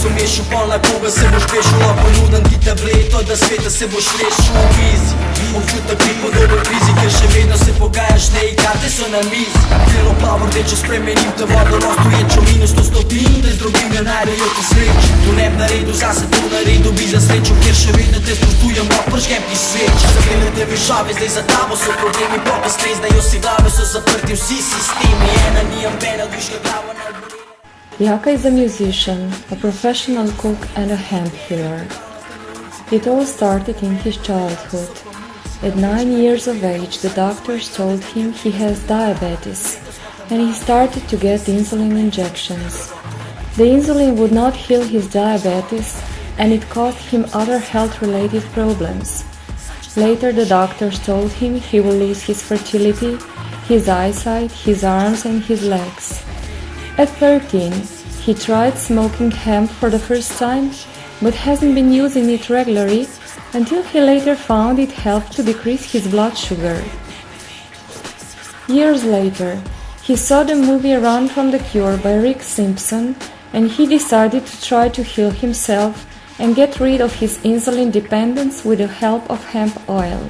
so mešal, pa na koga se boš pešal. Lahko nudim ti tableto, da sveta se boš rešil. Easy, občutek ni podoben krizi, ker še vedno se pogajaš, ne in karte so na mizi. Krilo plavo rdečo spremenim te vodo, stoječo minus 100 stopinj, te z drugim ne najdejo ti sreč. Tu ne bi naredil zase, to naredil bi za srečo, ker še vedno te spoštujem, lahko pržgem ti sveč. Zavele te višave, zdaj za tabo so problemi, popa strezdajo si glave, so zaprti vsi sistemi. Ena nijem bena, dviška glava na obolele. Jaka is a musician, a professional cook and a hemp healer. It all started in his childhood. At 9 years of age, the doctors told him he has diabetes, and he started to get insulin injections. The insulin would not heal his diabetes, and it caused him other health-related problems. Later, the doctors told him he will lose his fertility, his eyesight, his arms, and his legs. At 13, he tried smoking hemp for the first time, but hasn't been using it regularly until he later found it helped to decrease his blood sugar. Years later, he saw the movie Run from the Cure by Simpson, and he decided to try to heal himself and get rid of his insulin dependence with the help of hemp oil.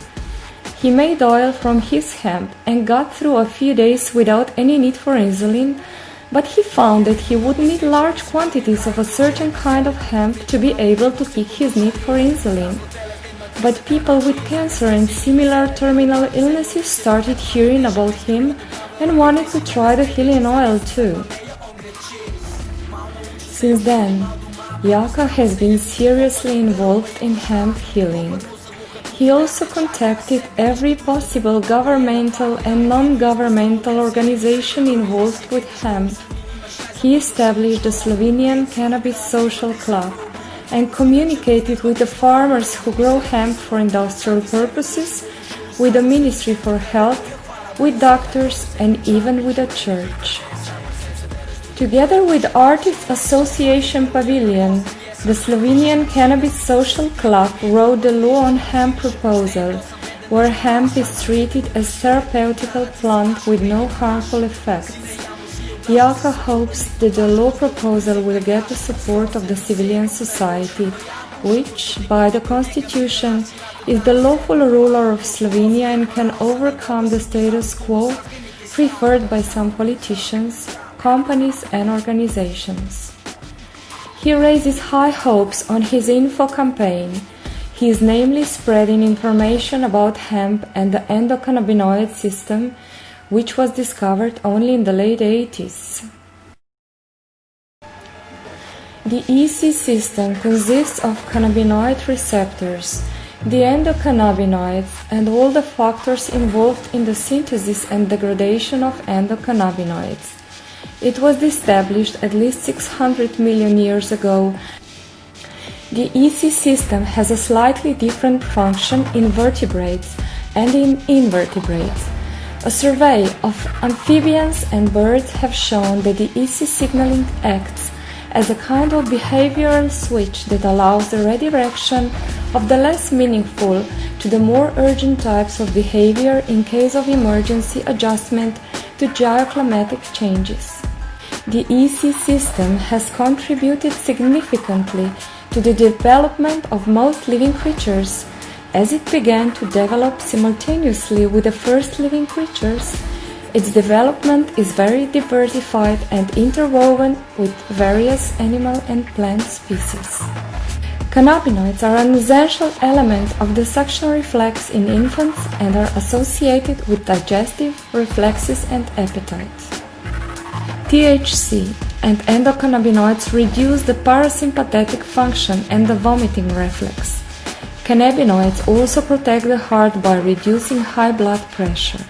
He made oil from his hemp and got through a few days without any need for insulin, but he found that he would need large quantities of a certain kind of hemp to be able to pick his need for insulin. But people with cancer and similar terminal illnesses started hearing about him and wanted to try the healing oil too. Since then, Jaka has been seriously involved in hemp healing. He also contacted every possible governmental and non-governmental organization involved with hemp. He established the Slovenian Cannabis Social Club and communicated with the farmers who grow hemp for industrial purposes, with the Ministry for Health, with doctors, and even with the church. Together with Artists Association Pavilion, the Slovenian Cannabis Social Club wrote the law on hemp proposal, where hemp is treated as therapeutical plant with no harmful effects. Jaka hopes that the law proposal will get the support of the civilian society, which, by the constitution, is the lawful ruler of Slovenia and can overcome the status quo preferred by some politicians, companies and organizations. He raises high hopes on his info campaign. He is namely spreading information about hemp and the endocannabinoid system, which was discovered only in the late 80s. The EC system consists of cannabinoid receptors, the endocannabinoids, and all the factors involved in the synthesis and degradation of endocannabinoids. It was established at least 600 million years ago. The EC system has a slightly different function in vertebrates and in invertebrates. A survey of amphibians and birds have shown that the EC signaling acts as a kind of behavioral switch that allows the redirection of the less meaningful to the more urgent types of behavior in case of emergency adjustment to geoclimatic changes. The EC system has contributed significantly to the development of most living creatures, as it began to develop simultaneously with the first living creatures. Its development is very diversified and interwoven with various animal and plant species. Cannabinoids are an essential element of the suction reflex in infants and are associated with digestive reflexes and appetite. THC and endocannabinoids reduce the parasympathetic function and the vomiting reflex. Cannabinoids also protect the heart by reducing high blood pressure.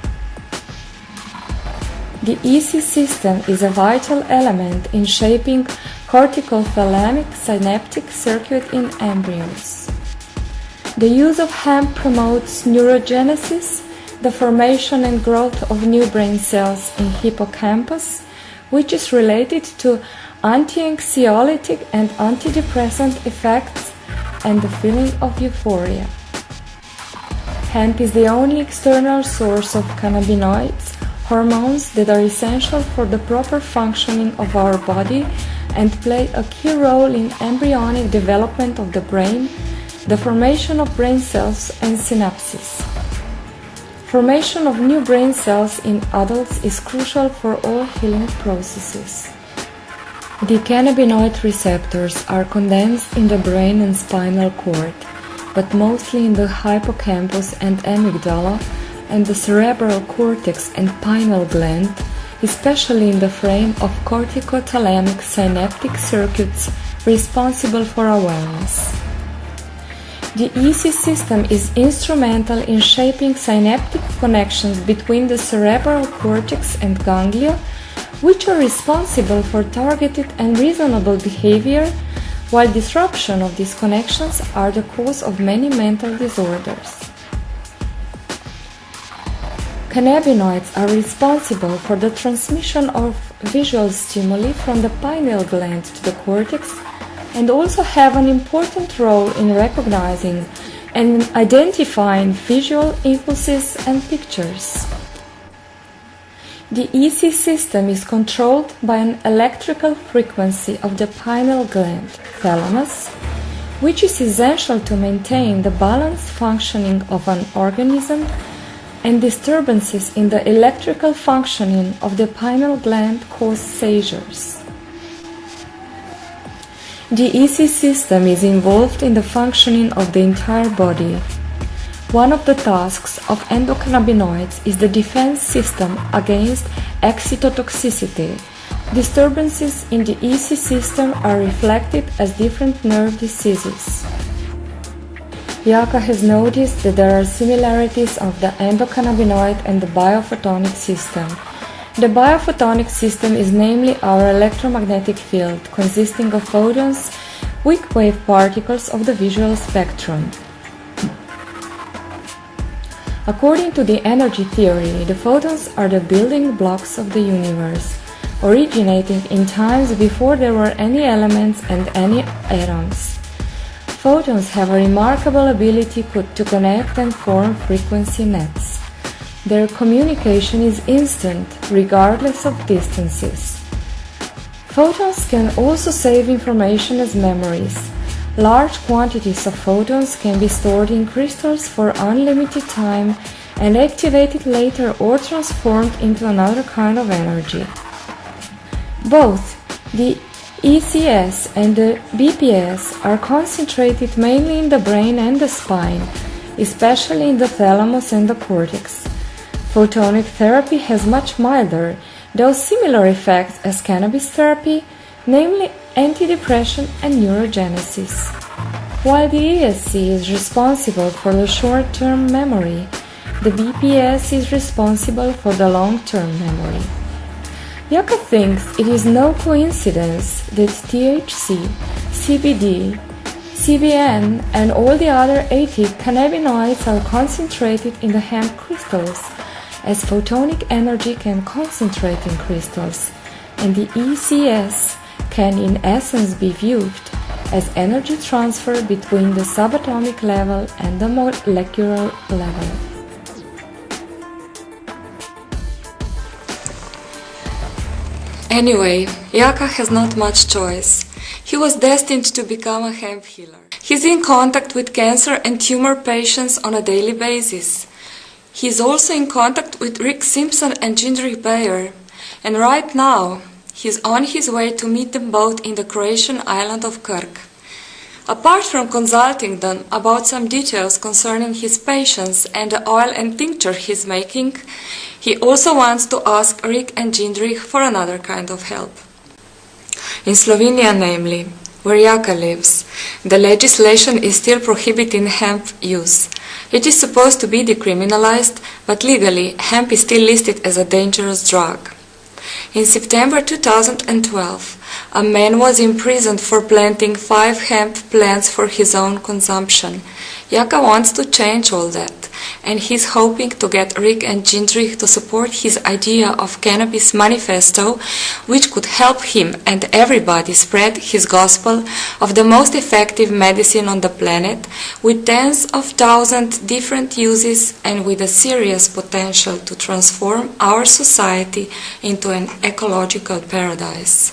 The EC system is a vital element in shaping corticothalamic synaptic circuit in embryos. The use of hemp promotes neurogenesis, the formation and growth of new brain cells in hippocampus, which is related to anti-anxiolytic and antidepressant effects and the feeling of euphoria. Hemp is the only external source of cannabinoids, hormones that are essential for the proper functioning of our body and play a key role in embryonic development of the brain, the formation of brain cells and synapses. Formation of new brain cells in adults is crucial for all healing processes. The cannabinoid receptors are condensed in the brain and spinal cord, but mostly in the hippocampus and amygdala and the cerebral cortex and pineal gland, especially in the frame of corticothalamic synaptic circuits responsible for awareness. The EC system is instrumental in shaping synaptic connections between the cerebral cortex and ganglia, which are responsible for targeted and reasonable behavior, while disruption of these connections are the cause of many mental disorders. Cannabinoids are responsible for the transmission of visual stimuli from the pineal gland to the cortex and also have an important role in recognizing and identifying visual impulses and pictures. The EC system is controlled by an electrical frequency of the pineal gland, thalamus, which is essential to maintain the balanced functioning of an organism, and disturbances in the electrical functioning of the pineal gland cause seizures. The EC system is involved in the functioning of the entire body. One of the tasks of endocannabinoids is the defense system against excitotoxicity. Disturbances in the EC system are reflected as different nerve diseases. Jaka has noticed that there are similarities of the endocannabinoid and the biophotonic system. The biophotonic system is namely our electromagnetic field, consisting of photons, weak wave particles of the visual spectrum. According to the energy theory, the photons are the building blocks of the universe, originating in times before there were any elements and any atoms. Photons have a remarkable ability to connect and form frequency nets. Their communication is instant, regardless of distances. Photons can also save information as memories. Large quantities of photons can be stored in crystals for unlimited time and activated later or transformed into another kind of energy. Both the ECS and the BPS are concentrated mainly in the brain and the spine, especially in the thalamus and the cortex. Photonic therapy has much milder, though similar effects as cannabis therapy, namely antidepressant and neurogenesis. While the ESC is responsible for the short-term memory, the BPS is responsible for the long-term memory. Jaka thinks it is no coincidence that THC, CBD, CBN and all the other 80 cannabinoids are concentrated in the hemp crystals, as photonic energy can concentrate in crystals, and the ECS can in essence be viewed as energy transfer between the subatomic level and the molecular level. Anyway, Jaka has not much choice. He was destined to become a hemp healer. He's in contact with cancer and tumor patients on a daily basis. He is also in contact with Simpson and Jindrich, and right now he is on his way to meet them both in the Croatian island of Krk. Apart from consulting them about some details concerning his patients and the oil and tincture he is making, he also wants to ask Rick and Jindrich for another kind of help. In Slovenia, namely, where Jaka lives, the legislation is still prohibiting hemp use. It is supposed to be decriminalized, but legally, hemp is still listed as a dangerous drug. In September 2012, a man was imprisoned for planting 5 hemp plants for his own consumption. Jaka wants to change all that, and he's hoping to get Rick and Jindrich to support his idea of Cannabis Manifesto, which could help him and everybody spread his gospel of the most effective medicine on the planet, with tens of thousands different uses and with a serious potential to transform our society into an ecological paradise.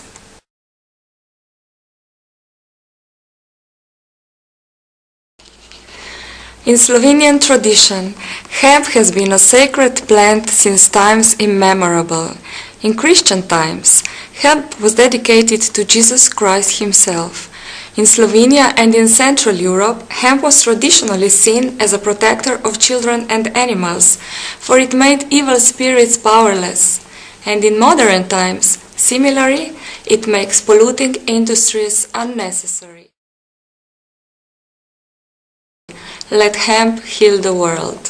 In Slovenian tradition, hemp has been a sacred plant since times immemorable. In Christian times, hemp was dedicated to Jesus Christ himself. In Slovenia and in Central Europe, hemp was traditionally seen as a protector of children and animals, for it made evil spirits powerless. And in modern times, similarly, it makes polluting industries unnecessary. Let hemp heal the world.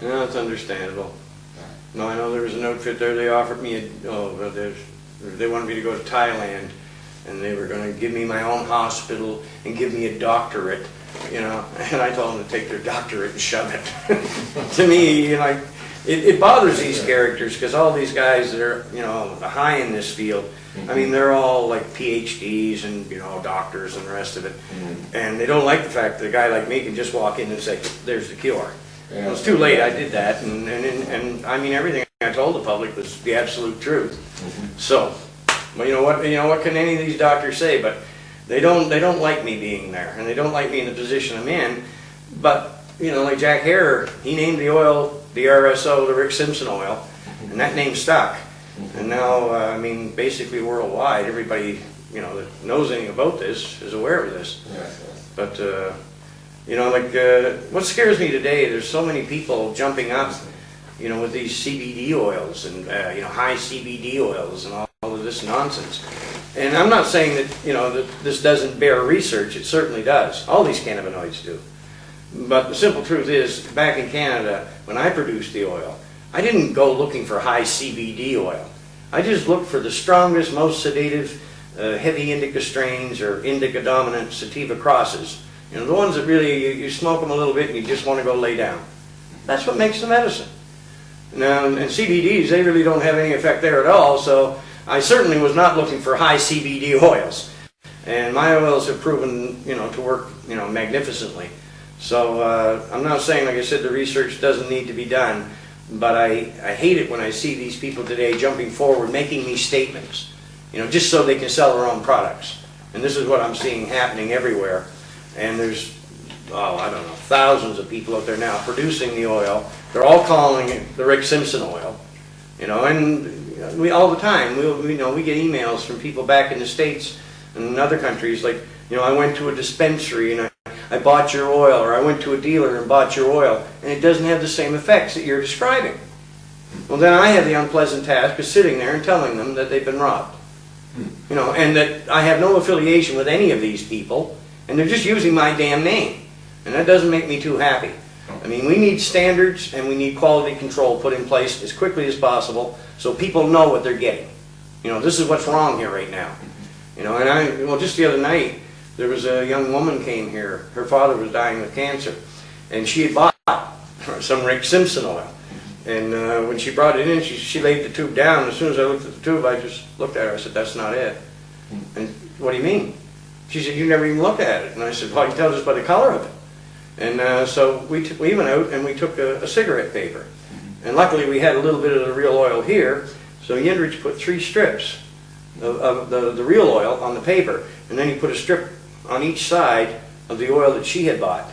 No, it's understandable. No, I know there was an outfit there, they offered me they wanted me to go to Thailand, and they were going to give me my own hospital and give me a doctorate, you know, and I told them to take their doctorate and shove it. To me, you know, it bothers these characters, because all these guys that are, you know, high in this field, I mean, they're all like PhDs and, you know, doctors and the rest of it, and they don't like the fact that a guy like me can just walk in and say, there's the cure. Yeah. It was too late, I did that, and I mean, everything I told the public was the absolute truth. So, well, you know what can any of these doctors say? But they don't like me being there, and they don't like me in the position I'm in. But, you know, like Jack Herer, he named the oil the RSO, the Rick Simpson oil, and that name stuck. And now, I mean, basically worldwide, everybody, you know, that knows anything about this is aware of this. But, you know, like, what scares me today, there's so many people jumping up, you know, with these CBD oils and, you know, high CBD oils and all of this nonsense. And I'm not saying that, you know, that this doesn't bear research. It certainly does. All these cannabinoids do. But the simple truth is, back in Canada, when I produced the oil, I didn't go looking for high CBD oil. I just looked for the strongest, most sedative, heavy indica strains or indica dominant sativa crosses. You know, the ones that really, you smoke them a little bit and you just want to go lay down. That's what makes the medicine. Now, and CBDs, they really don't have any effect there at all, so I certainly was not looking for high CBD oils. And my oils have proven, you know, to work, you know, magnificently. So I'm not saying, like I said, the research doesn't need to be done, but I hate it when I see these people today jumping forward, making these statements, you know, just so they can sell their own products. And this is what I'm seeing happening everywhere. And there's, oh, I don't know, thousands of people out there now producing the oil. They're all calling it the Rick Simpson oil, you know, and we all the time, we get emails from people back in the States and in other countries, like, you know, I went to a dispensary and I bought your oil, or I went to a dealer and bought your oil, and it doesn't have the same effects that you're describing. Well, then I have the unpleasant task of sitting there and telling them that they've been robbed, you know, and that I have no affiliation with any of these people, and they're just using my damn name, and that doesn't make me too happy. I mean, we need standards and we need quality control put in place as quickly as possible so people know what they're getting. You know, this is what's wrong here right now. You know, and well, just the other night, there was a young woman came here. Her father was dying of cancer, and she had bought some Rick Simpson oil. And when she brought it in, she laid the tube down. As soon as I looked at the tube, I just looked at her. I said, "That's not it." And what do you mean? She said, "You never even looked at it." And I said, "Well, you can tell just by the color of it." And so we went out and we took a cigarette paper. And luckily we had a little bit of the real oil here, so Jindrich put 3 strips of the real oil on the paper, and then he put a strip on each side of the oil that she had bought.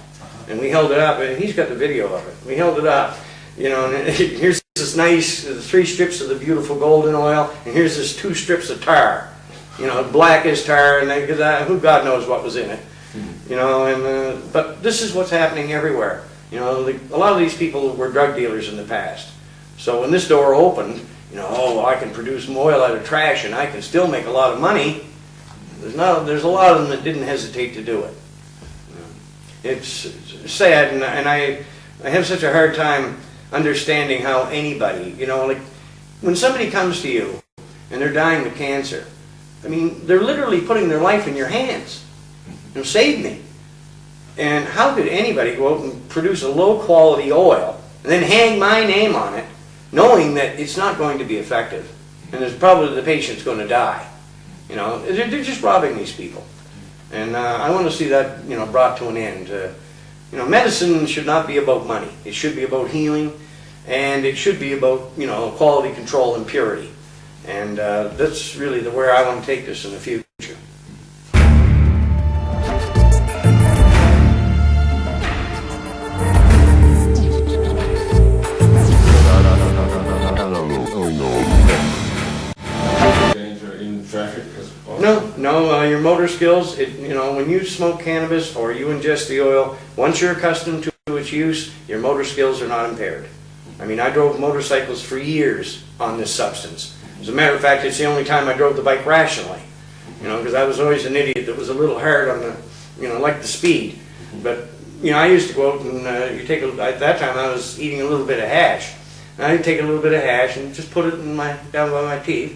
And we held it up, and he's got the video of it. We held it up, you know, and here's this nice 3 strips of the beautiful golden oil, and here's this 2 strips of tar, you know, black as tar, and who God knows what was in it. You know, and but this is what's happening everywhere. You know, a lot of these people were drug dealers in the past. So when this door opened, you know, oh, I can produce oil out of trash and I can still make a lot of money. There's a lot of them that didn't hesitate to do it. It's sad, and I have such a hard time understanding how anybody, you know, like when somebody comes to you and they're dying of cancer, I mean, they're literally putting their life in your hands. You know, save me. And how could anybody go out and produce a low quality oil and then hang my name on it, knowing that it's not going to be effective, and there's probably the patient's going to die? You know, they're just robbing these people. And I want to see that, you know, brought to an end. You know, medicine should not be about money. It should be about healing, and it should be about, you know, quality control and purity. And that's really where I want to take this in the future. Danger in traffic as well? No, your motor skills, you know, when you smoke cannabis or you ingest the oil, once you're accustomed to its use, your motor skills are not impaired. I mean, I drove motorcycles for years on this substance. As a matter of fact, it's the only time I drove the bike rationally. You know, because I was always an idiot that was a little hard on the, you know, like the speed. But, you know, I used to go out and at that time I was eating a little bit of hash. And I'd take a little bit of hash and just put it in down by my teeth.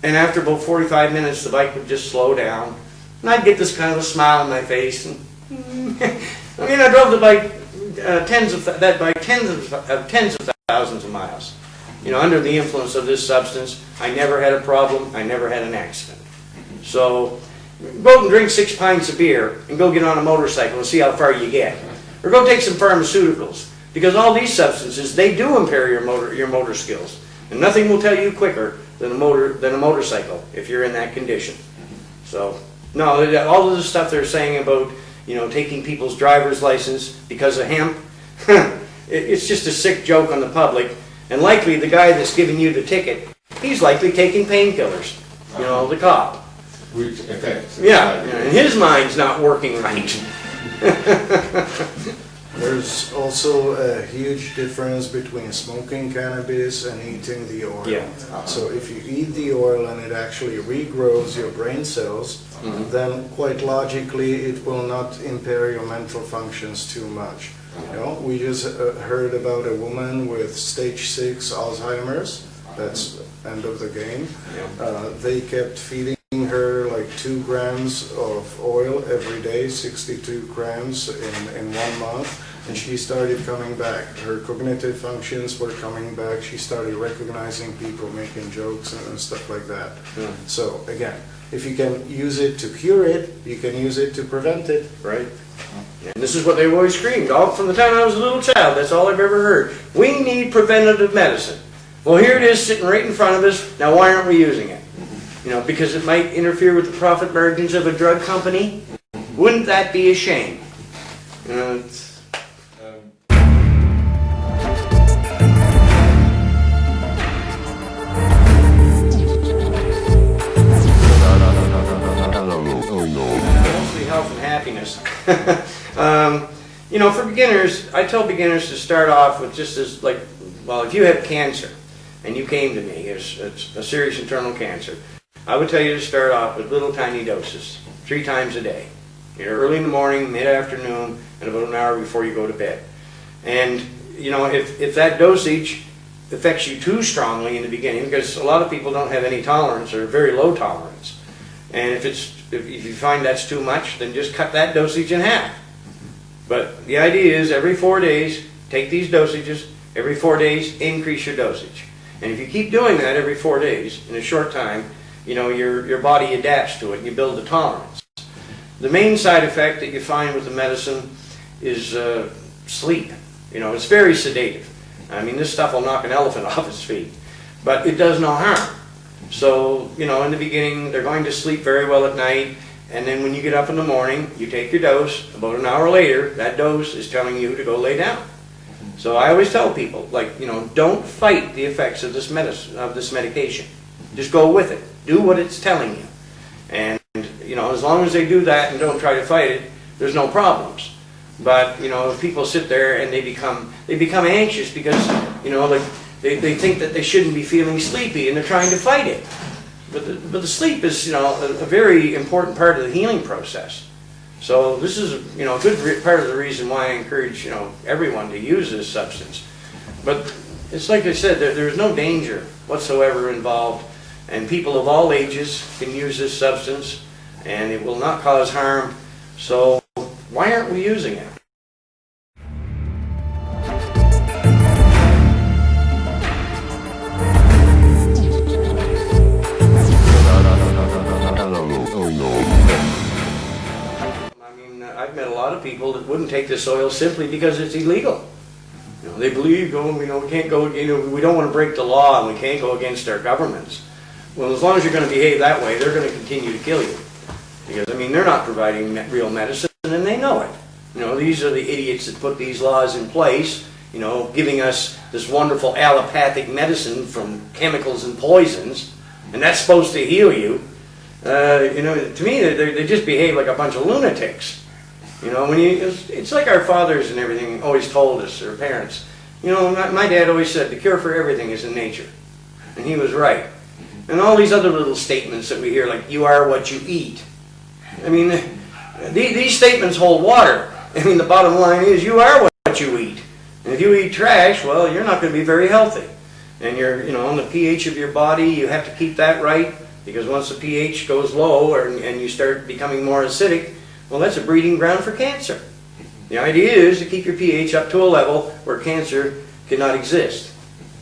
And after about 45 minutes, the bike would just slow down. And I'd get this kind of a smile on my face. And I mean, I drove the bike tens of thousands of miles. You know, under the influence of this substance, I never had a problem. I never had an accident. So go out and drink 6 pints of beer and go get on a motorcycle and see how far you get. Or go take some pharmaceuticals. Because all these substances, they do impair your motor skills. And nothing will tell you quicker than a motorcycle if you're in that condition. So, no, all of the stuff they're saying about, you know, taking people's driver's license because of hemp, it's just a sick joke on the public. And likely the guy that's giving you the ticket, he's likely taking painkillers, you know, the cop. Which affects. Yeah, and his mind's not working right. There's also a huge difference between smoking cannabis and eating the oil. Yeah. So if you eat the oil and it actually regrows your brain cells, then quite logically it will not impair your mental functions too much. You know, we just heard about a woman with stage 6 Alzheimer's. That's end of the game. They kept feeding her like 2 grams of oil every day, 62 grams in 1 month, and she started coming back. Her cognitive functions were coming back. She started recognizing people, making jokes and stuff like that. So again, if you can use it to cure it, you can use it to prevent it. Right. And this is what they've always screamed, all from the time I was a little child. That's all I've ever heard. We need preventative medicine. Well, here it is sitting right in front of us. Now, why aren't we using it? You know, because it might interfere with the profit margins of a drug company? Wouldn't that be a shame? You know, mostly health and happiness. You know, for beginners, I tell beginners to start off with just as, like, well, if you have cancer and you came to me, it's a serious internal cancer, I would tell you to start off with little tiny doses, 3 times a day. You know, early in the morning, mid-afternoon, and about an hour before you go to bed. And, you know, if that dosage affects you too strongly in the beginning, because a lot of people don't have any tolerance or very low tolerance, and if you find that's too much, then just cut that dosage in half. But the idea is every 4 days, take these dosages, every 4 days, increase your dosage. And if you keep doing that every 4 days, in a short time, you know, your body adapts to it and you build a tolerance. The main side effect that you find with the medicine is sleep. You know, it's very sedative. I mean, this stuff will knock an elephant off its feet, but it does no harm. So, you know, in the beginning, they're going to sleep very well at night, and then when you get up in the morning, you take your dose. About an hour later, that dose is telling you to go lay down. So I always tell people, like, you know, don't fight the effects of this medicine, of this medication. Just go with it. Do what it's telling you. And, you know, as long as they do that and don't try to fight it, there's no problems. But, you know, if people sit there and they become anxious because, you know, like they think that they shouldn't be feeling sleepy and they're trying to fight it. But the sleep is, you know, a very important part of the healing process. So this is, you know, a good part of the reason why I encourage, you know, everyone to use this substance. But it's like I said, there's no danger whatsoever involved, and people of all ages can use this substance, and it will not cause harm. So why aren't we using it? I've met a lot of people that wouldn't take this oil simply because it's illegal. You know, they believe, we can't go, we don't want to break the law and we can't go against our governments. Well, as long as you're going to behave that way, they're going to continue to kill you. Because, I mean, they're not providing real medicine and they know it. You know, these are the idiots that put these laws in place, you know, giving us this wonderful allopathic medicine from chemicals and poisons, and that's supposed to heal you. You know, to me, they just behave like a bunch of lunatics. You know, it's like our fathers and everything always told us, or parents. You know, my dad always said, the cure for everything is in nature. And he was right. And all these other little statements that we hear, like, you are what you eat. I mean, these statements hold water. I mean, the bottom line is, you are what you eat. And if you eat trash, well, you're not going to be very healthy. And on the pH of your body, you have to keep that right, because once the pH goes low and you start becoming more acidic, well, that's a breeding ground for cancer. The idea is to keep your pH up to a level where cancer cannot exist.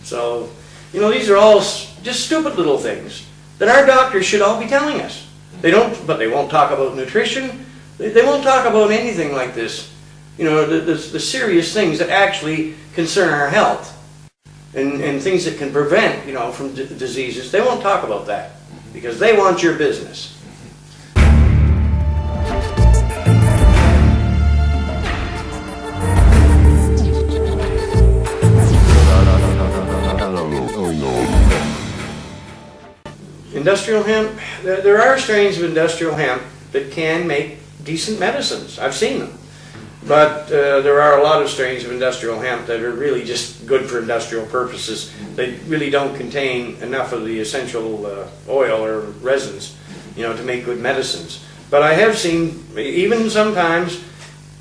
So, you know, these are all just stupid little things that our doctors should all be telling us. But they won't talk about nutrition. They won't talk about anything like this. You know, the serious things that actually concern our health and things that can prevent, you know, from diseases. They won't talk about that because they want your business. Industrial hemp, there are strains of industrial hemp that can make decent medicines. I've seen them. But there are a lot of strains of industrial hemp that are really just good for industrial purposes. They really don't contain enough of the essential oil or resins, you know, to make good medicines. But I have seen, even sometimes,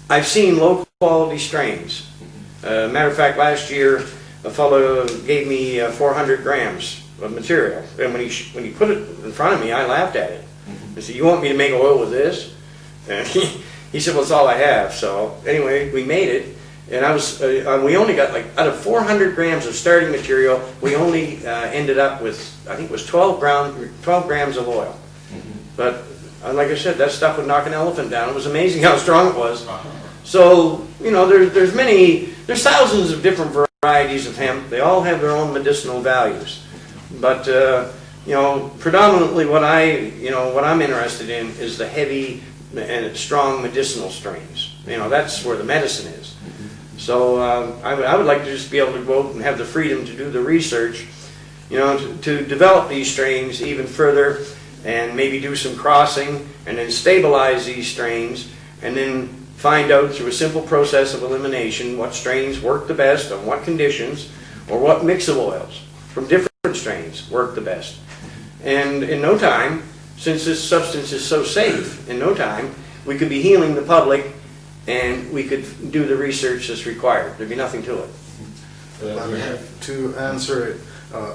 I've seen low quality strains. Matter of fact, last year a fellow gave me 400 grams of material, and when he put it in front of me, I laughed at it. I said, "You want me to make oil with this?" And he said, "Well, it's all I have." So anyway, we made it, and we only got, like, out of 400 grams of starting material, we only ended up with, I think it was 12 grams of oil. But like I said, that stuff would knock an elephant down. It was amazing how strong it was. So, you know, there's thousands of different varieties of hemp. They all have their own medicinal values. But you know, predominantly what I'm interested in is the heavy and strong medicinal strains. You know, that's where the medicine is. So I would like to just be able to go out and have the freedom to do the research, you know, to develop these strains even further, and maybe do some crossing, and then stabilize these strains, and then find out through a simple process of elimination what strains work the best on what conditions, or what mix of oils from different strains work the best. And in no time, since this substance is so safe, in no time we could be healing the public, and we could do the research that's required. There'd be nothing to it. To answer it,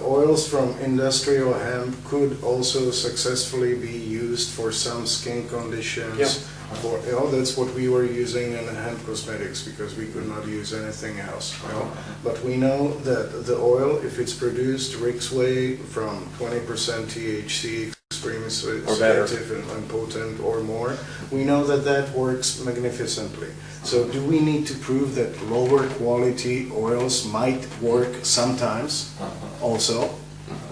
oils from industrial hemp could also successfully be used for some skin conditions. Yeah. That's what we were using in hemp cosmetics, because we could not use anything else. But we know that the oil, if it's produced Rick's way from 20% THC, extremely sedative and potent, or more, we know that that works magnificently. So do we need to prove that lower quality oils might work sometimes also?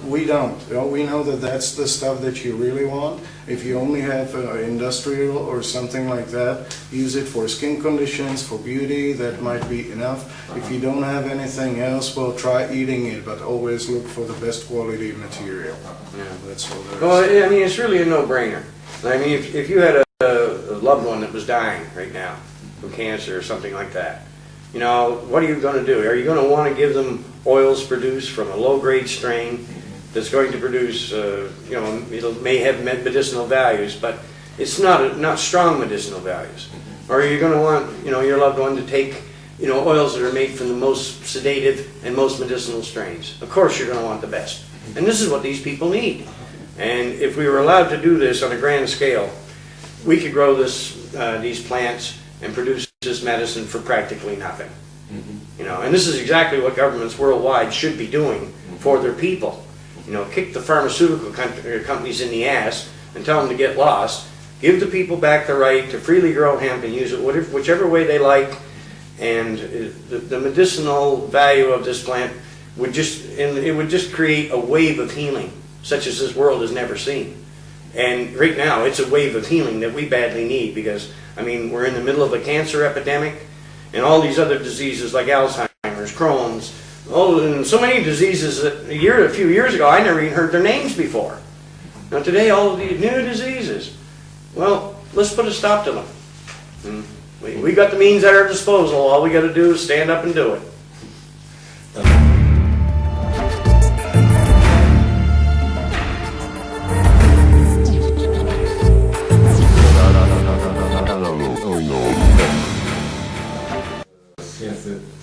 We don't. We know that that's the stuff that you really want. If you only have industrial or something like that, use it for skin conditions, for beauty, that might be enough. If you don't have anything else, well, try eating it, but always look for the best quality material. Yeah. That's all there is. Well, I mean, it's really a no-brainer. I mean, if you had a loved one that was dying right now from cancer or something like that, you know, what are you going to do? Are you going to want to give them oils produced from a low-grade strain that's going to produce, you know, it may have medicinal values, but it's not strong medicinal values? Or are you going to want, you know, your loved one to take, you know, oils that are made from the most sedative and most medicinal strains? Of course you're going to want the best. And this is what these people need. And if we were allowed to do this on a grand scale, we could grow these plants and produce this medicine for practically nothing. You know, and this is exactly what governments worldwide should be doing for their people. You know, kick the pharmaceutical companies in the ass and tell them to get lost, Give the people back the right to freely grow hemp and use it whichever way they like, and the medicinal value of this plant would just create a wave of healing such as this world has never seen. And right now it's a wave of healing that we badly need, because I mean, we're in the middle of a cancer epidemic and all these other diseases like Alzheimer's, Crohn's, and so many diseases that a few years ago I never even heard their names before. Now today all of these new diseases, well, let's put a stop to them. We got the means at our disposal. All we got to do is stand up and do it.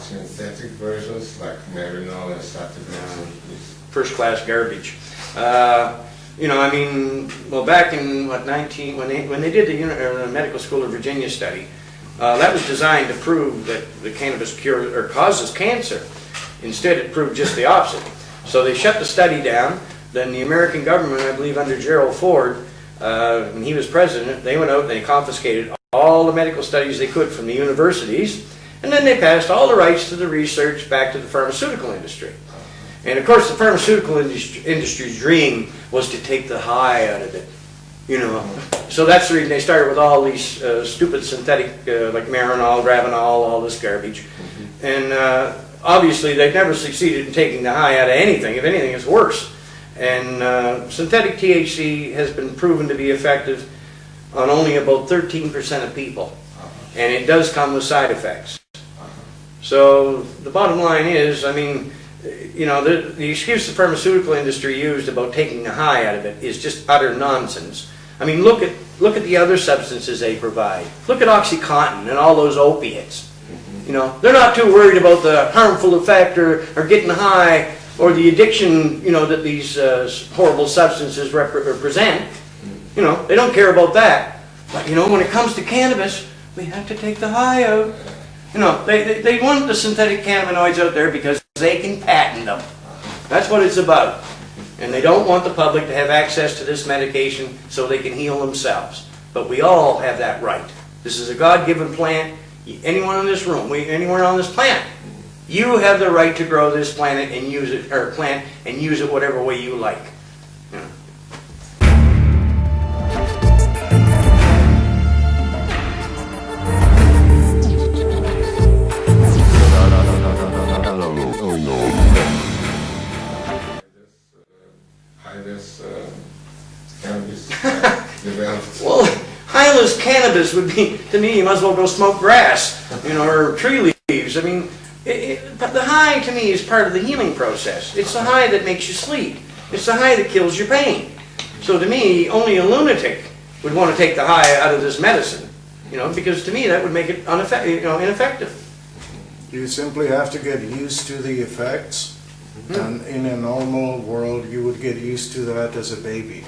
Synthetic versions like Marinol and Sativin is First-class garbage. You know, I mean, well, back in when they did the Medical School of Virginia study, that was designed to prove that the cannabis causes cancer. Instead, it proved just the opposite. So they shut the study down. Then the American government, I believe under Gerald Ford, when he was president, they went out and they confiscated all the medical studies they could from the universities, and then they passed all the rights to the research back to the pharmaceutical industry. And of course, the pharmaceutical industry's dream was to take the high out of it, you know. So that's the reason they started with all these stupid synthetic, like Marinol, Ravenol, all this garbage. And obviously, they've never succeeded in taking the high out of anything. If anything, it's worse. And synthetic THC has been proven to be effective on only about 13% of people. And it does come with side effects. So the bottom line is, I mean, you know, the excuse the pharmaceutical industry used about taking the high out of it is just utter nonsense. I mean, look at the other substances they provide. Look at OxyContin and all those opiates. You know, they're not too worried about the harmful effect or getting high or the addiction, you know, that these horrible substances represent. You know, they don't care about that. But, you know, when it comes to cannabis, we have to take the high out. You know, they want the synthetic cannabinoids out there because they can patent them. That's what it's about. And they don't want the public to have access to this medication so they can heal themselves. But we all have that right. This is a God-given plant. Anyone in this room, anywhere on this planet, you have the right to grow this planet and use it, or plant and use it whatever way you like. You know. Cannabis developed. Well, highless cannabis would be, to me, you might as well go smoke grass, you know, or tree leaves. I mean, the high to me is part of the healing process. It's the high that makes you sleep. It's the high that kills your pain. So to me, only a lunatic would want to take the high out of this medicine, you know, because to me that would make it ineffective. You simply have to get used to the effects, and in a normal world you would get used to that as a baby.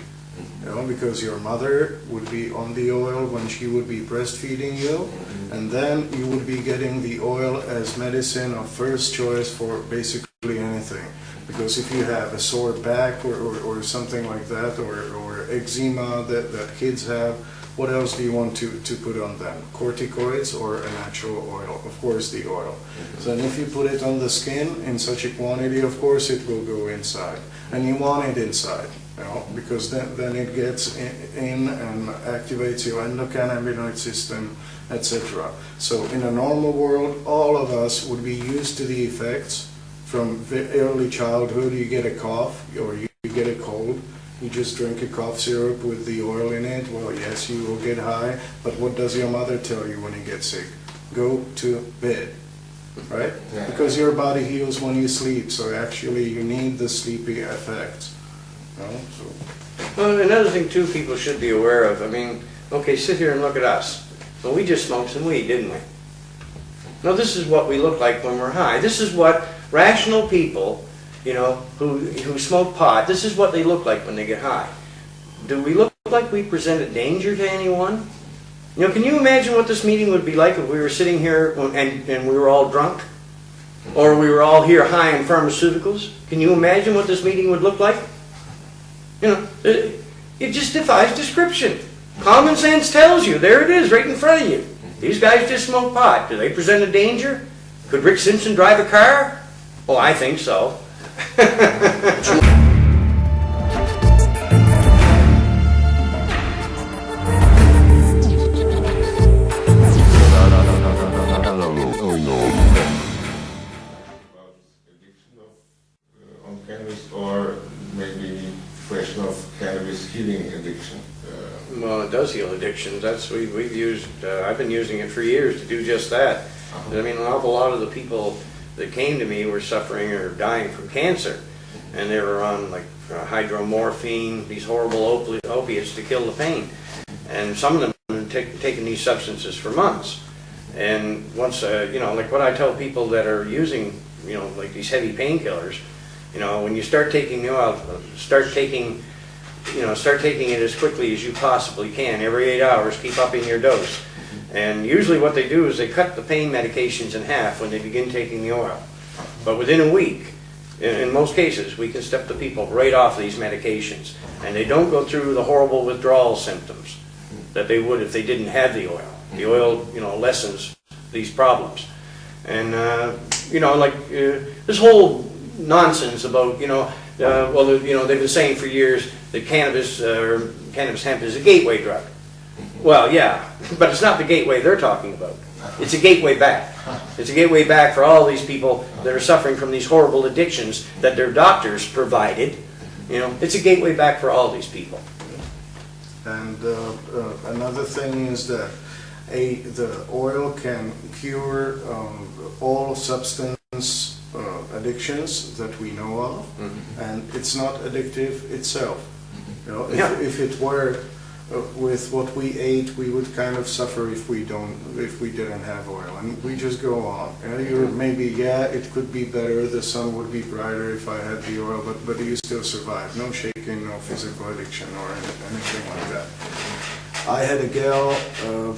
You know, because your mother would be on the oil when she would be breastfeeding you, and then you would be getting the oil as medicine of first choice for basically anything. Because if you have a sore back or something like that, or eczema that kids have, what else do you want to put on them? Corticoids or a natural oil? Of course the oil. So then if you put it on the skin in such a quantity, of course it will go inside. And you want it inside. You know, because then it gets in and activates your endocannabinoid system, etc. So in a normal world, all of us would be used to the effects from early childhood. You get a cough or you get a cold, you just drink a cough syrup with the oil in it. Well, yes, you will get high, but what does your mother tell you when you get sick? Go to bed, right? Yeah. Because your body heals when you sleep, so actually you need the sleepy effects. No? So. Well, another thing too people should be aware of, I mean, okay, sit here and look at us. Well, we just smoked some weed, didn't we? No, this is what we look like when we're high. This is what rational people, you know, who smoke pot, this is what they look like when they get high. Do we look like we present a danger to anyone? You know, can you imagine what this meeting would be like if we were sitting here and we were all drunk? Or we were all here high in pharmaceuticals? Can you imagine what this meeting would look like? You know, it just defies description. Common sense tells you, there it is, right in front of you. These guys just smoke pot. Do they present a danger? Could Rick Simpson drive a car? Oh, I think so. On cannabis, or maybe question of cannabis healing addiction. Well, it does heal addictions. That's we've used. I've been using it for years to do just that. I mean, an awful lot of the people that came to me were suffering or dying from cancer, and they were on like hydromorphine, these horrible opiates to kill the pain, and some of them have taken these substances for months. And once, you know, like what I tell people that are using, you know, like these heavy painkillers, you know, when you start taking the oil, start taking it as quickly as you possibly can. Every 8 hours, keep upping your dose. And usually what they do is they cut the pain medications in half when they begin taking the oil. But within a week, in most cases, we can step the people right off these medications. And they don't go through the horrible withdrawal symptoms that they would if they didn't have the oil. The oil, you know, lessens these problems. And, you know, like this whole nonsense about, you know, well, you know, they've been saying for years that cannabis hemp is a gateway drug. Well, yeah, but it's not the gateway they're talking about. It's a gateway back. It's a gateway back for all these people that are suffering from these horrible addictions that their doctors provided. You know, it's a gateway back for all these people. And another thing is that the oil can cure all substance addictions that we know of, and it's not addictive itself. You know, if it were with what we ate, we would kind of suffer if we didn't have oil, and we just go on. Maybe it could be better. The sun would be brighter if I had the oil, but you still survive. No shaking, no physical addiction or anything like that. I had a gal,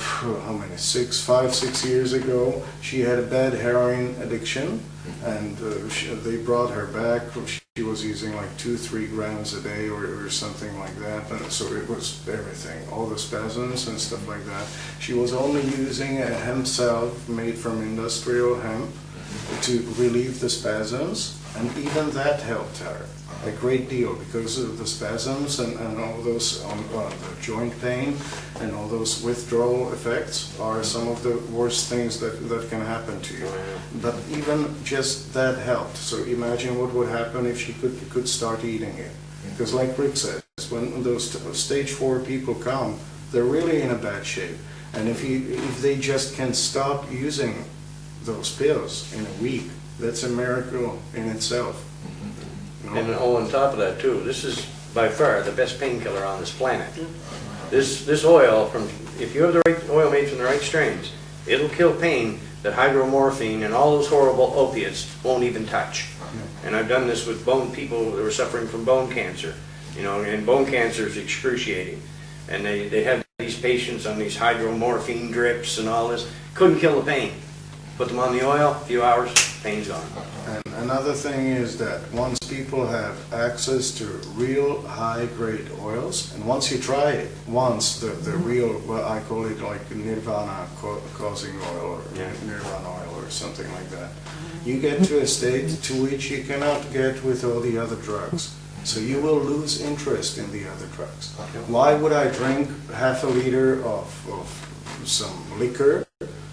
how many, 6 years ago. She had a bad heroin addiction, and they brought her back. She was using like 2-3 grams a day or something like that, and so it was everything, all the spasms and stuff like that. She was only using a hemp salve made from industrial hemp to relieve the spasms, and even that helped her a great deal, because of the spasms and all those the joint pain and all those withdrawal effects are some of the worst things that can happen to you. But even just that helped. So imagine what would happen if she could start eating it. Because like Rick says, when those stage 4 people come, they're really in a bad shape. And if they just can stop using those pills in a week, that's a miracle in itself. And on top of that too, this is by far the best painkiller on this planet. This oil, if you have the right oil made from the right strains, it'll kill pain that hydromorphine and all those horrible opiates won't even touch. And I've done this with people that were suffering from bone cancer. You know, and bone cancer is excruciating. And they have these patients on these hydromorphine drips and all this. Couldn't kill the pain. Put them on the oil, a few hours, pain's gone. And another thing is that once people have access to real high-grade oils, and once you try it, the real, well, I call it like nirvana causing oil or nirvana oil or something like that, you get to a state to which you cannot get with all the other drugs. So you will lose interest in the other drugs. Why would I drink half a liter of some liquor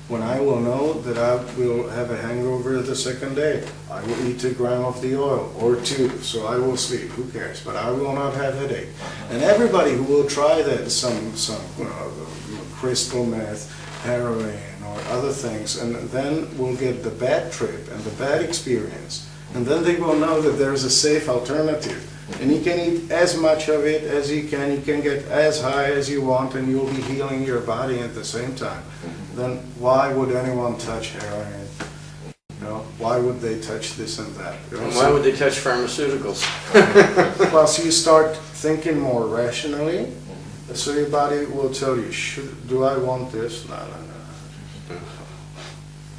when I will know that I will have a hangover the second day? I will eat 1 gram of the oil, or 2, so I will sleep, who cares? But I will not have headache. And everybody who will try that, some crystal meth, heroin, or other things, and then will get the bad trip and the bad experience. And then they will know that there's a safe alternative. And you can eat as much of it as you can get as high as you want, and you'll be healing your body at the same time. Then why would anyone touch heroin? You know, why would they touch this and that? You know, and why would they touch pharmaceuticals? Plus you start thinking more rationally, so your body will tell you, do I want this? No.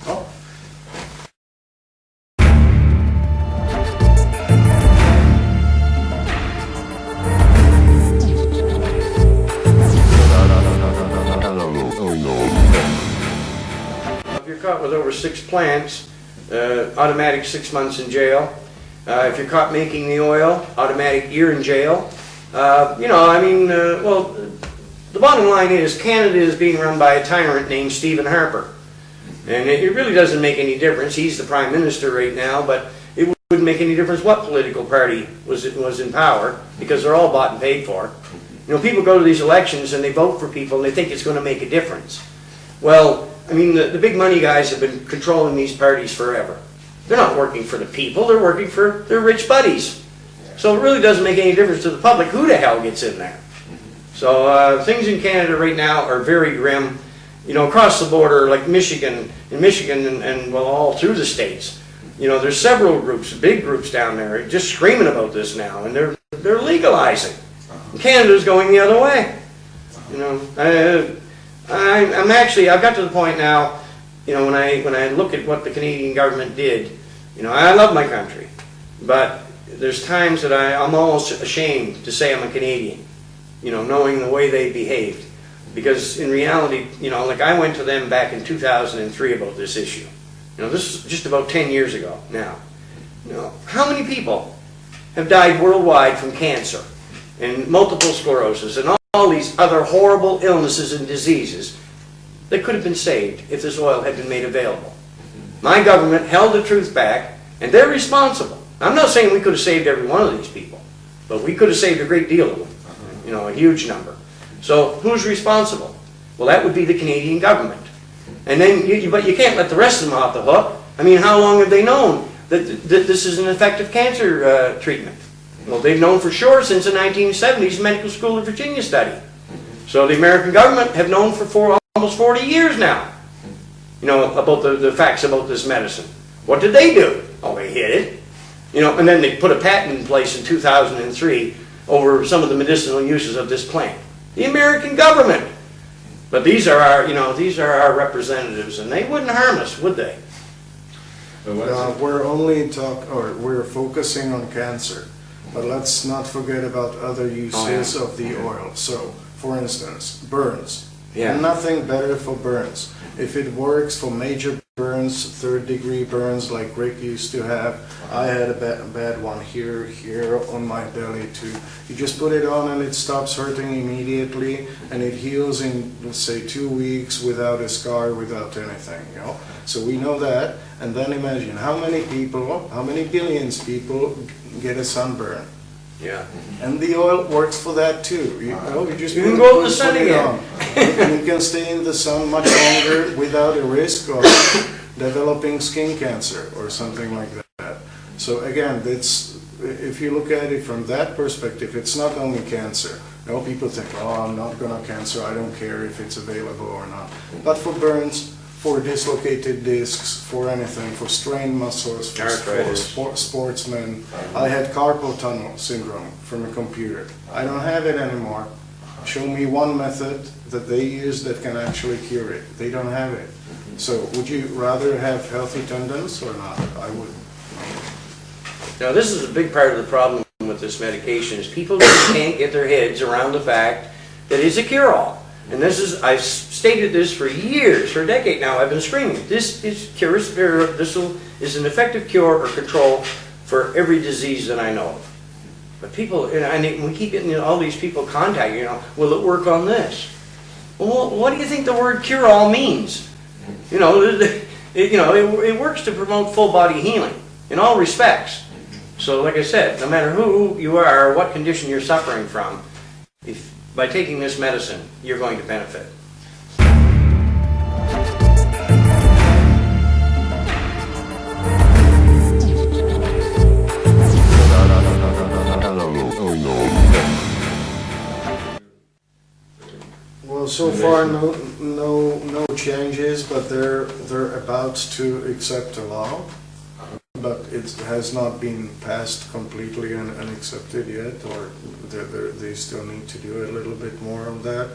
Oh. with over 6 plants, automatic 6 months in jail. If you're caught making the oil, automatic year in jail. Well, the bottom line is Canada is being run by a tyrant named Stephen Harper. And it really doesn't make any difference. He's the Prime Minister right now, but it wouldn't make any difference what political party was in power, because they're all bought and paid for. People go to these elections and they vote for people and they think it's going to make a difference. Well, the big money guys have been controlling these parties forever. They're not working for the people, they're working for their rich buddies. So it really doesn't make any difference to the public who the hell gets in there. So things in Canada right now are very grim. Across the border, like Michigan and well, all through the states, there's several groups, big groups down there, just screaming about this now, and they're legalizing. Canada's going the other way. I've got to the point now, when I look at what the Canadian government did, I love my country, but there's times that I'm almost ashamed to say I'm a Canadian, knowing the way they behaved. Because in reality, like I went to them back in 2003 about this issue. This is just about 10 years ago now. How many people have died worldwide from cancer and multiple sclerosis and all these other horrible illnesses and diseases that could have been saved if this oil had been made available? My government held the truth back, and they're responsible. I'm not saying we could have saved every one of these people, but we could have saved a great deal of them, a huge number. So who's responsible? Well, that would be the Canadian government. And then, but you can't let the rest of them off the hook. How long have they known that this is an effective cancer treatment? Well, they've known for sure since the 1970s Medical School of Virginia study. So the American government have known for almost 40 years now, about the facts about this medicine. What did they do? Oh, they hid it. And then they put a patent in place in 2003 over some of the medicinal uses of this plant. The American government. But these are our representatives, and they wouldn't harm us, would they? We're focusing on cancer, but let's not forget about other uses of the oil. So, for instance, burns. Yeah. Nothing better for burns. If it works for major burns, 3rd-degree burns like Rick used to have, I had a bad one here on my belly too. You just put it on and it stops hurting immediately, and it heals in, let's say, 2 weeks without a scar, without anything. So we know that, and then imagine how many billions people get a sunburn. Yeah. And the oil works for that too. You just can go in the sun again. And you can stay in the sun much longer without a risk of developing skin cancer or something like that. So again, if you look at it from that perspective, it's not only cancer. People think, I'm not gonna cancer, I don't care if it's available or not. But for burns, for dislocated discs, for anything, for strained muscles, for sportsmen. I had carpal tunnel syndrome from a computer. I don't have it anymore. Show me one method that they use that can actually cure it. They don't have it. So would you rather have healthy tendons or not? I would. Now this is a big part of the problem with this medication, is people just can't get their heads around the fact that it's a cure-all. And I've stated this for years, for a decade now. I've been screaming, this is an effective cure or control for every disease that I know of. But people, and we keep getting all these people contacting, will it work on this? Well, what do you think the word cure-all means? It works to promote full body healing in all respects. So like I said, no matter who you are or what condition you're suffering from, by taking this medicine, you're going to benefit. Well, so far no changes, but they're about to accept a law, but it has not been passed completely and accepted yet, or they still need to do a little bit more of that.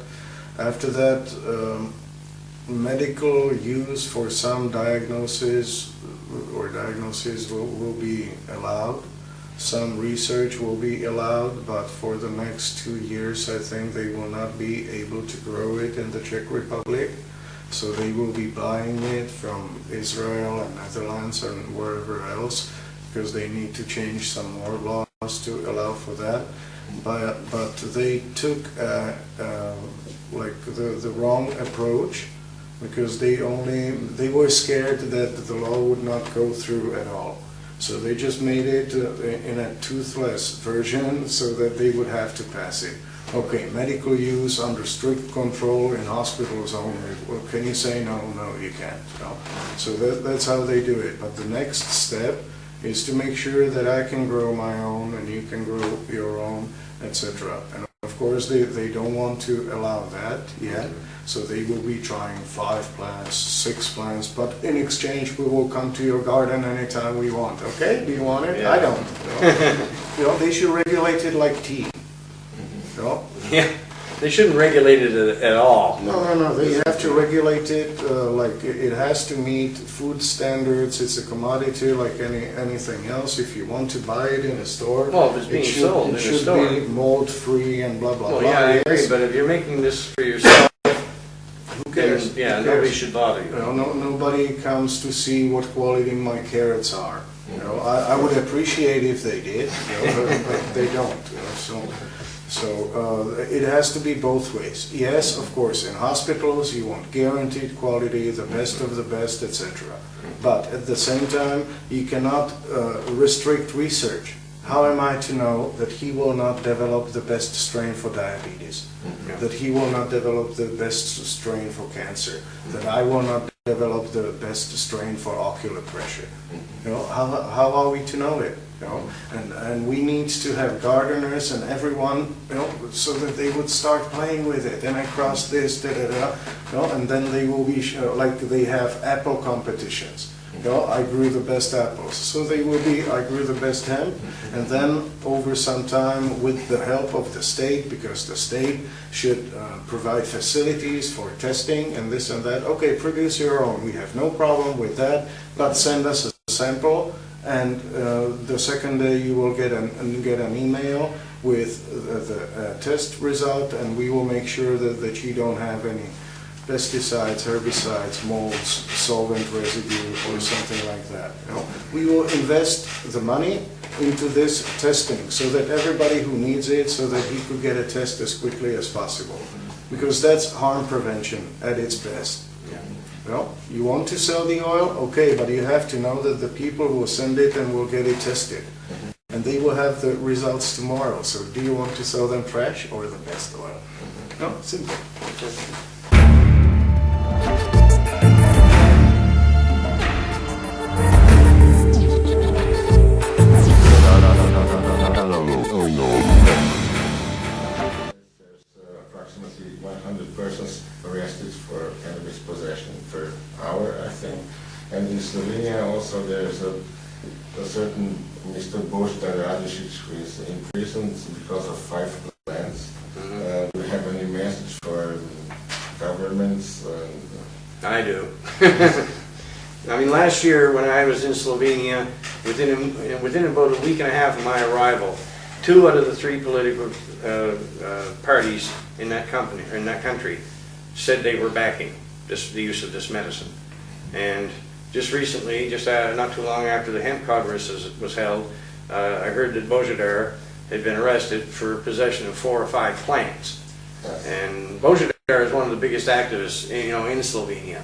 After that, medical use for some diagnoses will be allowed. Some research will be allowed, but for the next 2 years, I think they will not be able to grow it in the Czech Republic. So they will be buying it from Israel and Netherlands and wherever else, because they need to change some more laws to allow for that. But they took like the wrong approach, because they were scared that the law would not go through at all. So they just made it in a toothless version so that they would have to pass it. Okay, medical use under strict control in hospitals only. Well, can you say no? No, you can't. No. So that's how they do it. But the next step is to make sure that I can grow my own and you can grow your own, etc. And of course, they don't want to allow that yet. So they will be trying 5 plants, 6 plants, but in exchange we will come to your garden anytime we want. Okay? Do you want it? Yeah. I don't. You know, they should regulate it like tea. You know? Yeah, they shouldn't regulate it at all. No. They have to regulate it like it has to meet food standards. It's a commodity like anything else. If you want to buy it in a store, Well, if it's being sold in a store. it should be mold-free and blah, blah, Well, blah. yeah, I agree, Yes. but if you're making this for yourself, Who cares? then, yeah, Who nobody cares? should bother you. You know, nobody comes to see what quality my carrots are. You know, I would appreciate if they did, you know, but they don't. You know, so it has to be both ways. Yes, of course, in hospitals you want guaranteed quality, the best of the best, etc. But at the same time, you cannot restrict research. How am I to know that he will not develop the best strain for diabetes? Yeah. That he will not develop the best strain for cancer? That I will not develop the best strain for ocular pressure? You know, how are we to know it? You know, and we need to have gardeners and everyone, you know, so that they would start playing with it. And I cross this, da da da, you know, and then they will be like they have apple competitions. You know, I grew the best apples. So they will be, I grew the best hemp, and then over some time, with the help of the state, because the state should provide facilities for testing and this and that. Okay, produce your own. We have no problem with that, but send us a sample. And the second day you will get an email with the test result, and we will make sure that you don't have any pesticides, herbicides, molds, solvent residue, or something like that. You know, we will invest the money into this testing so that everybody who needs it, so that he could get a test as quickly as possible, because that's harm prevention at its best. Well, you want to sell the oil? Okay, but you have to know that the people will send it and will get it tested. And they will have the results tomorrow. So do you want to sell them trash or the best oil? No, simple. Approximately 100 persons arrested for cannabis possession per hour, I think. And in Slovenia also there's a certain Mr. Bogdan who is imprisoned because of 5 plants. Do you have any message for governments? I do. I mean, last year when I was in Slovenia, within about a week and a half of my arrival, 2 out of the 3 political parties in that country said they were backing the use of this medicine. And just recently, not too long after the hemp congress was held, I heard that Bogdan had been arrested for possession of 4 or 5 plants. And Bogdan is one of the biggest activists, you know, in Slovenia.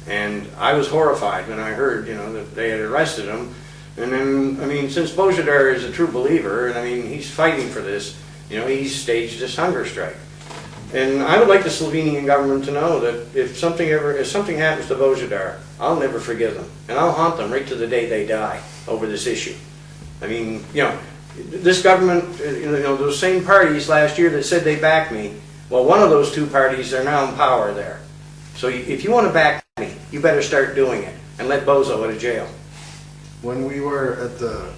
And I was horrified when I heard, you know, that they had arrested him. And then, I mean, since Bogdan is a true believer, and I mean, he's fighting for this, you know, he's staged this hunger strike. And I would like the Slovenian government to know that if something happens to Bogdan, I'll never forgive them. And I'll haunt them right to the day they die over this issue. I mean, you know, this government, you know, those same parties last year that said they backed me, well, one of those 2 parties are now in power there. So if you want to back me, you better start doing it and let Bozo out of jail. When we were at the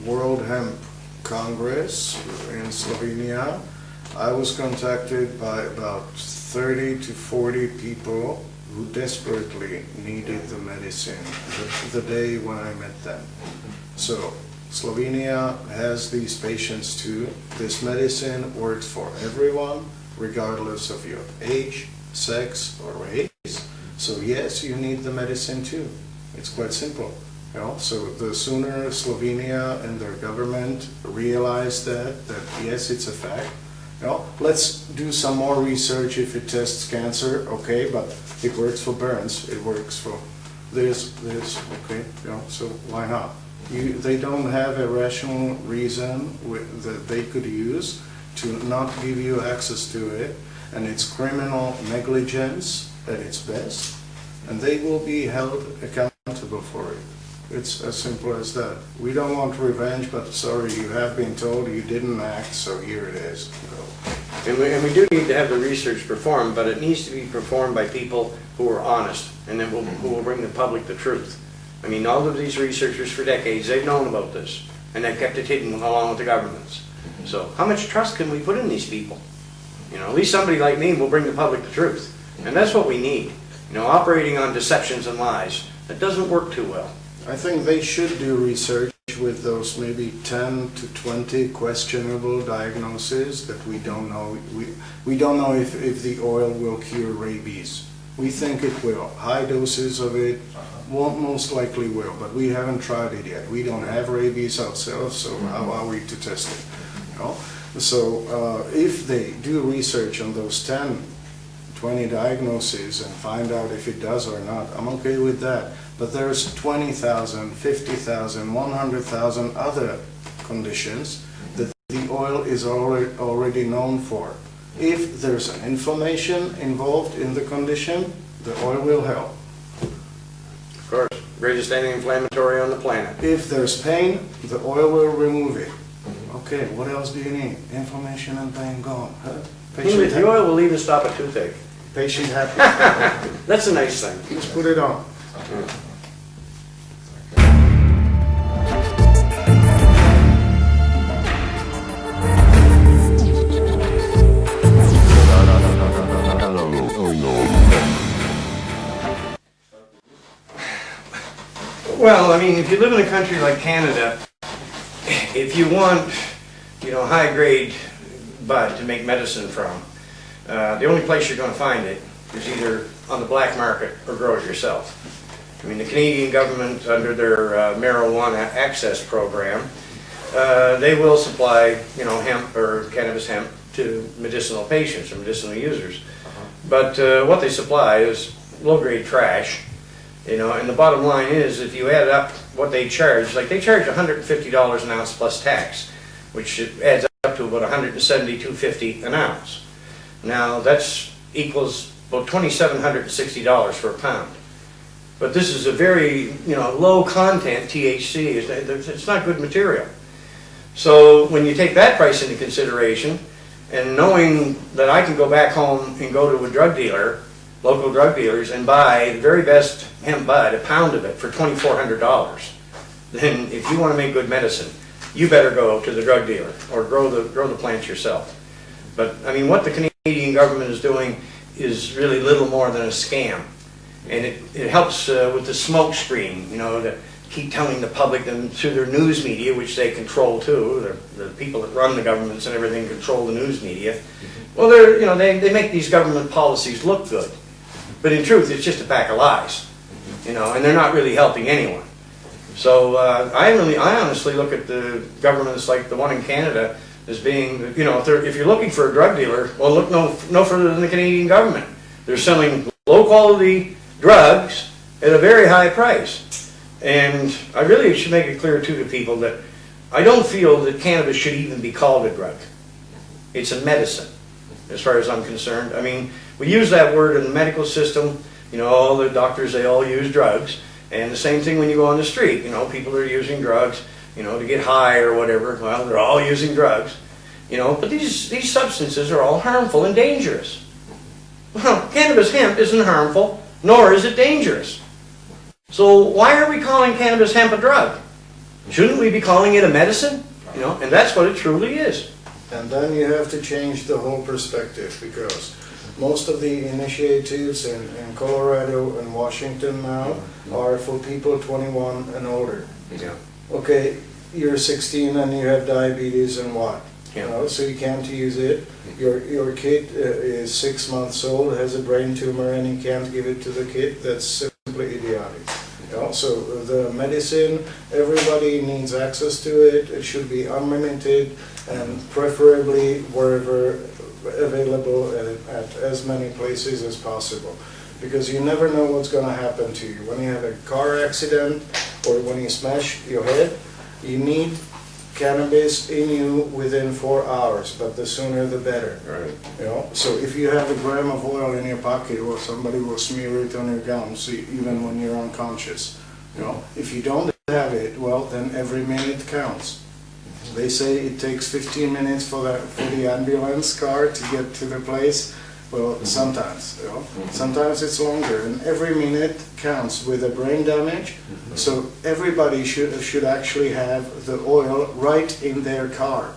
World Hemp Congress in Slovenia, I was contacted by about 30 to 40 people who desperately needed the medicine the day when I met them. So Slovenia has these patients too. This medicine works for everyone, regardless of your age, sex, or race. So yes, you need the medicine too. It's quite simple. You know, so the sooner Slovenia and their government realize that yes, it's a fact. You know, let's do some more research if it tests cancer, okay, but it works for burns, it works for this, okay, you know, so why not? They don't have a rational reason that they could use to not give you access to it, and it's criminal negligence at its best, and they will be held accountable for it. It's as simple as that. We don't want revenge, but sorry, you have been told you didn't act, so here it is. And we do need to have the research performed, but it needs to be performed by people who are honest and then who will bring the public the truth. I mean, all of these researchers for decades, they've known about this, and they've kept it hidden along with the governments. So how much trust can we put in these people? You know, at least somebody like me will bring the public the truth. And that's what we need. You know, operating on deceptions and lies, that doesn't work too well. I think they should do research with those maybe 10 to 20 questionable diagnoses that we don't know. We don't know if the oil will cure rabies. We think it will. High doses of it won't, most likely will, but we haven't tried it yet. We don't have rabies ourselves, so how are we to test it? You know? So if they do research on those 10, 20 diagnoses and find out if it does or not, I'm okay with that. But there's 20,000, 50,000, 100,000 other conditions that the oil is already known for. If there's an inflammation involved in the condition, the oil will help. Of course, greatest anti-inflammatory on the planet. If there's pain, the oil will remove it. Okay, what else do you need? Inflammation and pain gone. Huh? The oil will even stop a toothache. Patient happy. That's a nice thing. Just put it on. Well, I mean, if you live in a country like Canada, if you want, you know, high-grade bud to make medicine from, the only place you're going to find it is either on the black market or grow it yourself. I mean, the Canadian government, under their marijuana access program, they will supply, you know, hemp or cannabis hemp to medicinal patients or medicinal users. But what they supply is low-grade trash. You know, and the bottom line is, if you add up what they charge, like they charge $150 an ounce plus tax, which adds up to about $172.50 an ounce. Now that's equals about $2,760 for a pound. But this is a very, you know, low content THC. It's not good material. So when you take that price into consideration, and knowing that I can go back home and go to a drug dealer, local drug dealers, and buy the very best hemp bud, a pound of it, for $2,400, then if you want to make good medicine, you better go to the drug dealer or grow the plants yourself. But I mean, what the Canadian government is doing is really little more than a scam, and it helps with the smoke screen, you know, to keep telling the public and through their news media, which they control too. The people that run the governments and everything control the news media. Well, they make these government policies look good. But in truth, it's just a pack of lies, you know, and they're not really helping anyone. So I honestly look at the governments like the one in Canada as being, you know, if you're looking for a drug dealer, well, look no further than the Canadian government. They're selling low-quality drugs at a very high price. And I really should make it clear, too, to people that I don't feel that cannabis should even be called a drug. It's a medicine, as far as I'm concerned. I mean, we use that word in the medical system. You know, all the doctors, they all use drugs. And the same thing when you go on the street. You know, people are using drugs, you know, to get high or whatever. Well, they're all using drugs. You know, but these substances are all harmful and dangerous. Well, cannabis hemp isn't harmful, nor is it dangerous. So why are we calling cannabis hemp a drug? Shouldn't we be calling it a medicine? You know, and that's what it truly is. And then you have to change the whole perspective, because most of the initiatives in Colorado and Washington now are for people 21 and older. Yeah. Okay, you're 16 and you have diabetes and what? Yeah. So you can't use it. Your kid is 6 months old, has a brain tumor, and you can't give it to the kid. That's simply idiotic. So the medicine, everybody needs access to it. It should be unlimited and preferably wherever available at as many places as possible. Because you never know what's going to happen to you. When you have a car accident or when you smash your head, you need cannabis in you within 4 hours, but the sooner the better. Right. So if you have a gram of oil in your pocket, well, somebody will smear it on your gums even when you're unconscious. If you don't have it, well, then every minute counts. They say it takes 15 minutes for the ambulance car to get to the place. Well, sometimes, sometimes it's longer, and every minute counts with the brain damage. So everybody should actually have the oil right in their car.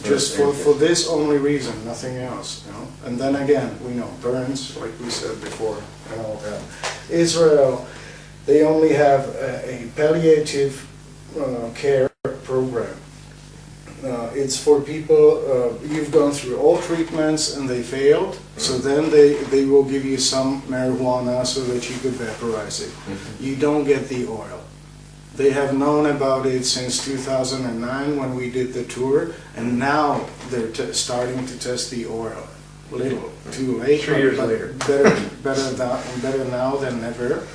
Just for this only reason, nothing else. And then again, we know burns, like we said before, and all that. Israel, they only have a palliative care program. It's for people, you've gone through all treatments and they failed, so then they will give you some marijuana so that you could vaporize it. You don't get the oil. They have known about it since 2009 when we did the tour, and now they're starting to test the oil. Little too late. 3 years later. Better now than never.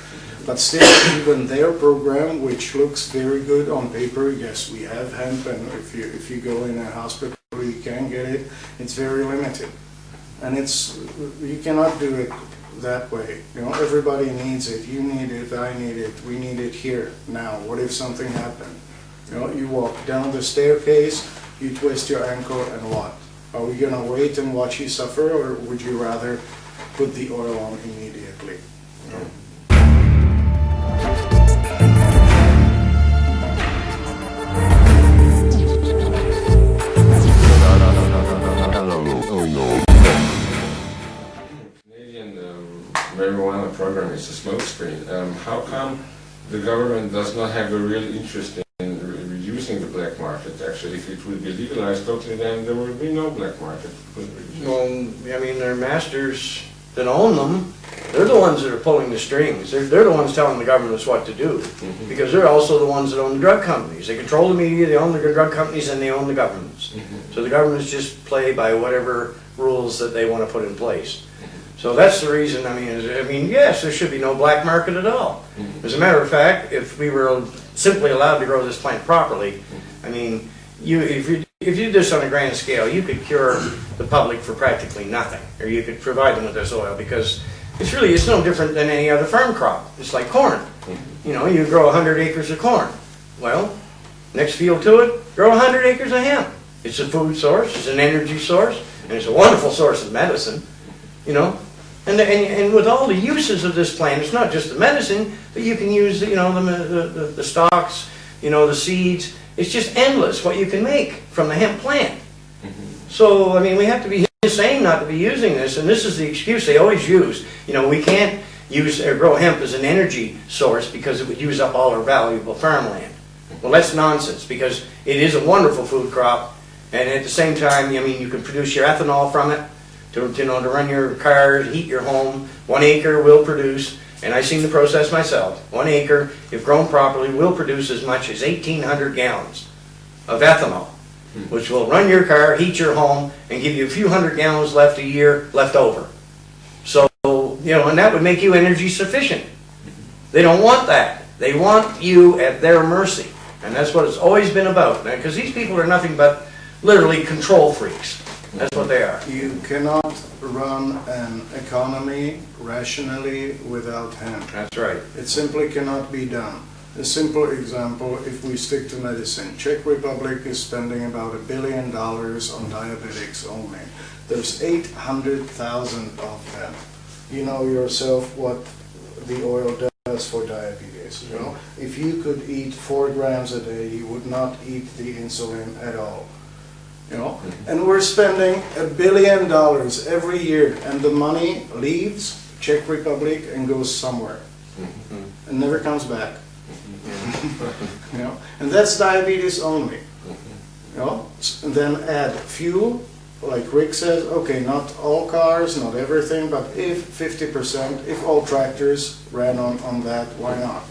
But still, even their program, which looks very good on paper, yes, we have hemp, and if you go in a hospital, you can get it. It's very limited, and you cannot do it that way. Everybody needs it. You need it. I need it. We need it here now. What if something happened? You walk down the staircase, you twist your ankle, and what? Are we gonna wait and watch you suffer, or would you rather put the oil on immediately? Canadian marijuana program is a smokescreen. How come the government does not have a real interest in reducing the black market? Actually, if it would be legalized totally, then there would be no black market. Well, I mean, they're masters that own them. They're the ones that are pulling the strings. They're the ones telling the governments what to do. Because they're also the ones that own the drug companies. They control the media, they own the drug companies, and they own the governments. So the governments just play by whatever rules that they want to put in place. So that's the reason, I mean, yes, there should be no black market at all. As a matter of fact, if we were simply allowed to grow this plant properly, I mean, if you did this on a grand scale, you could cure the public for practically nothing, or you could provide them with this oil, because it's no different than any other farm crop. It's like corn. You grow 100 acres of corn. Well, next field to it, grow 100 acres of hemp. It's a food source, it's an energy source, and it's a wonderful source of medicine. And with all the uses of this plant, it's not just the medicine, but you can use the stalks, the seeds. It's just endless what you can make from the hemp plant. So, I mean, we have to be insane not to be using this, and this is the excuse they always use. We can't use or grow hemp as an energy source because it would use up all our valuable farmland. Well, that's nonsense, because it is a wonderful food crop, and at the same time, I mean, you can produce your ethanol from it to run your car, heat your home. 1 acre will produce, and I've seen the process myself, 1 acre, if grown properly, will produce as much as 1,800 gallons of ethanol, which will run your car, heat your home, and give you a few hundred gallons left a year left over. So, and that would make you energy sufficient. They don't want that. They want you at their mercy. And that's what it's always been about. Because these people are nothing but literally control freaks. That's what they are. You cannot run an economy rationally without hemp. That's right. It simply cannot be done. A simple example, if we stick to medicine, Czech Republic is spending about $1 billion on diabetics only. There's 800,000 of them. You know yourself what the oil does for diabetes. If you could eat 4 grams a day, you would not eat the insulin at all. And we're spending $1 billion every year, and the money leaves Czech Republic and goes somewhere, and never comes back. And that's diabetes only. you know, and then add fuel, like Rick says, okay, not all cars, not everything, but if 50%, if all tractors ran on that, why not?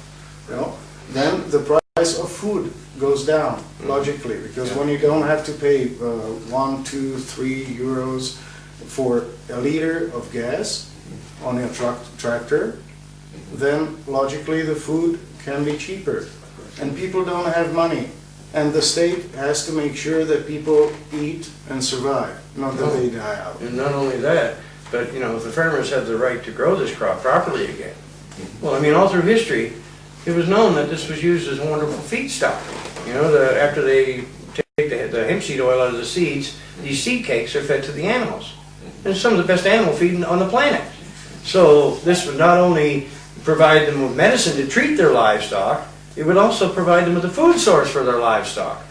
You know, then the price of food goes down logically, because when you don't have to pay 1, 2, 3 euros for a liter of gas on your tractor, then logically the food can be cheaper, and people don't have money. And the state has to make sure that people eat and survive, not that they die out. And not only that, but you know, the farmers have the right to grow this crop properly again. Well, I mean, all through history, it was known that this was used as a wonderful feedstock. You know, after they take the hemp seed oil out of the seeds, these seed cakes are fed to the animals. And it's some of the best animal feed on the planet. So this would not only provide them with medicine to treat their livestock, it would also provide them with a food source for their livestock.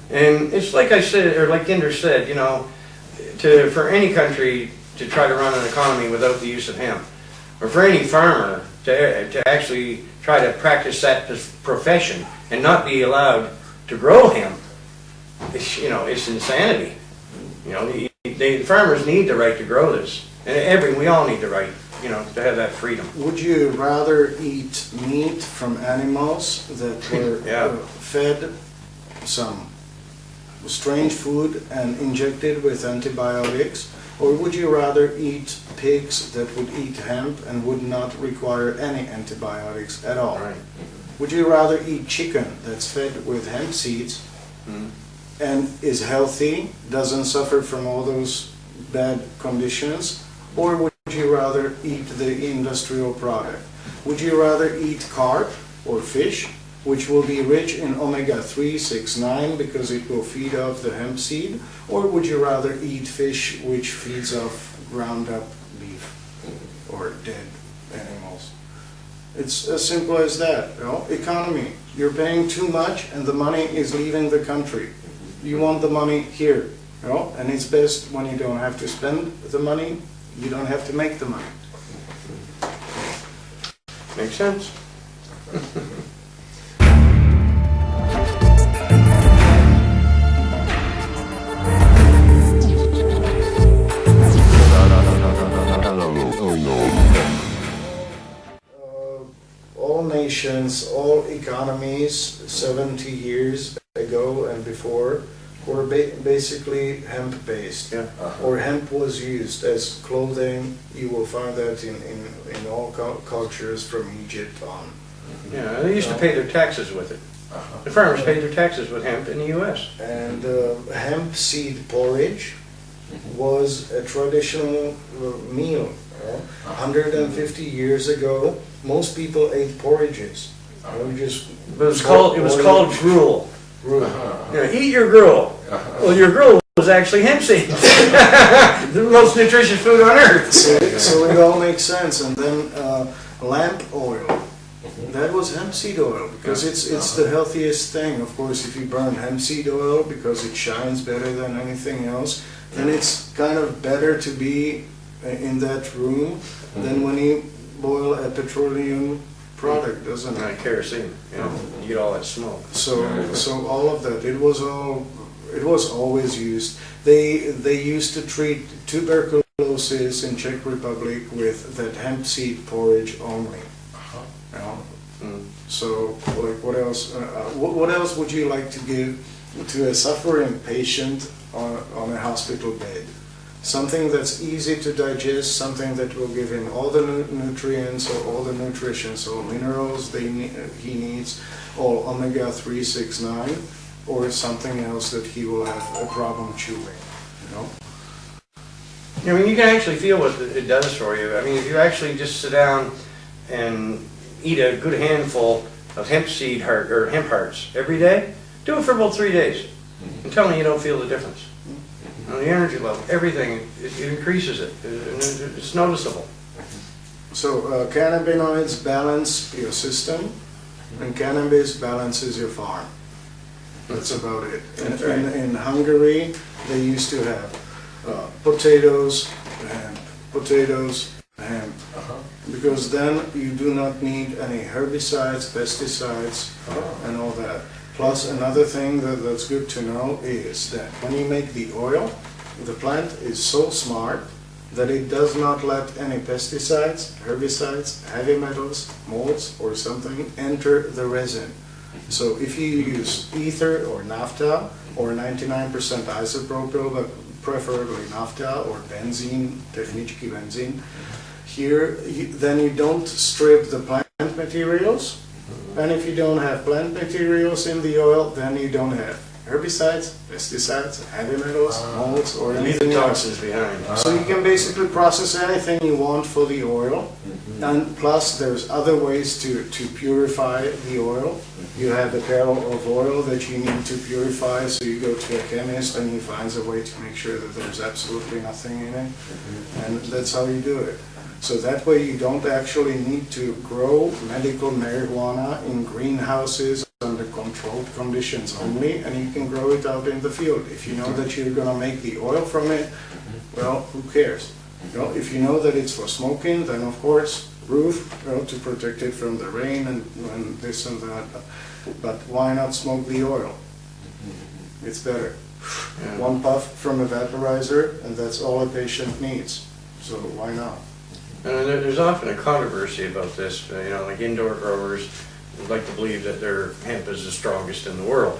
And it's like I said, or like Jindrich said, you know, for any country to try to run an economy without the use of hemp, or for any farmer to actually try to practice that profession and not be allowed to grow hemp, you know, it's insanity. You know, the farmers need the right to grow this, and we all need the right, you know, to have that freedom. Would you rather eat meat from animals that were fed some strange food and injected with antibiotics, or would you rather eat pigs that would eat hemp and would not require any antibiotics at all? Right. Would you rather eat chicken that's fed with hemp seeds and is healthy, doesn't suffer from all those bad conditions, or would you rather eat the industrial product? Would you rather eat carp or fish, which will be rich in omega-3, 6, 9 because it will feed off the hemp seed, or would you rather eat fish which feeds off ground up beef or dead animals? It's as simple as that, you know? Economy. You're paying too much and the money is leaving the country. You want the money here, you know? And it's best when you don't have to spend the money, you don't have to make the money. Makes sense. All nations, all economies 70 years ago and before were basically hemp-based, or hemp was used as clothing. You will find that in all cultures from Egypt on. Yeah, they used to pay their taxes with it. The farmers paid their taxes with hemp in the U.S. And hemp seed porridge was a traditional meal. 150 years ago, most people ate porridges. But it was called gruel. You know, eat your gruel. Well, your gruel was actually hemp seeds. The most nutritious food on earth. So it all makes sense. And then lamp oil. That was hemp seed oil because it's the healthiest thing. Of course, if you burn hemp seed oil because it shines better than anything else, then it's kind of better to be in that room than when you boil a petroleum product, doesn't it? Like kerosene, you know, you get all that smoke. So all of that, it was always used. They used to treat tuberculosis in Czech Republic with that hemp seed porridge only. You know? So, like, what else? What else would you like to give to a suffering patient on a hospital bed? Something that's easy to digest, something that will give him all the nutrients or all the nutrition, so minerals he needs, all omega-3, 6, 9, or something else that he will have a problem chewing, you know? I mean, you can actually feel what it does for you. I mean, if you actually just sit down and eat a good handful of hemp seed or hemp hearts every day, do it for about 3 days. And tell me you don't feel the difference. The energy level, everything, it increases it. It's noticeable. So cannabinoids balance your system, and cannabis balances your farm. That's about it. In Hungary, they used to have potatoes, hemp, because then you do not need any herbicides, pesticides, and all that. Plus, another thing that's good to know is that when you make the oil, the plant is so smart that it does not let any pesticides, herbicides, heavy metals, molds, or something enter the resin. So if you use ether or naphtha or 99% isopropyl, but preferably naphtha or benzene, technicky benzene, here then you don't strip the plant materials, and if you don't have plant materials in the oil, then you don't have herbicides, pesticides, heavy metals, molds, or Leave anything the else. toxins behind. So you can basically process anything you want for the oil, and plus there's other ways to purify the oil. You have a barrel of oil that you need to purify, so you go to a chemist and he finds a way to make sure that there's absolutely nothing in it, and that's how you do it. So that way you don't actually need to grow medical marijuana in greenhouses under controlled conditions only, and you can grow it out in the field. If you know that you're going to make the oil from it, well, who cares? You know, if you know that it's for smoking, then of course roof, you know, to protect it from the rain and this and that. But why not smoke the oil? It's better. Yeah. One puff from a vaporizer, and that's all a patient needs. So why not? And there's often a controversy about this, you know, like indoor growers would like to believe that their hemp is the strongest in the world.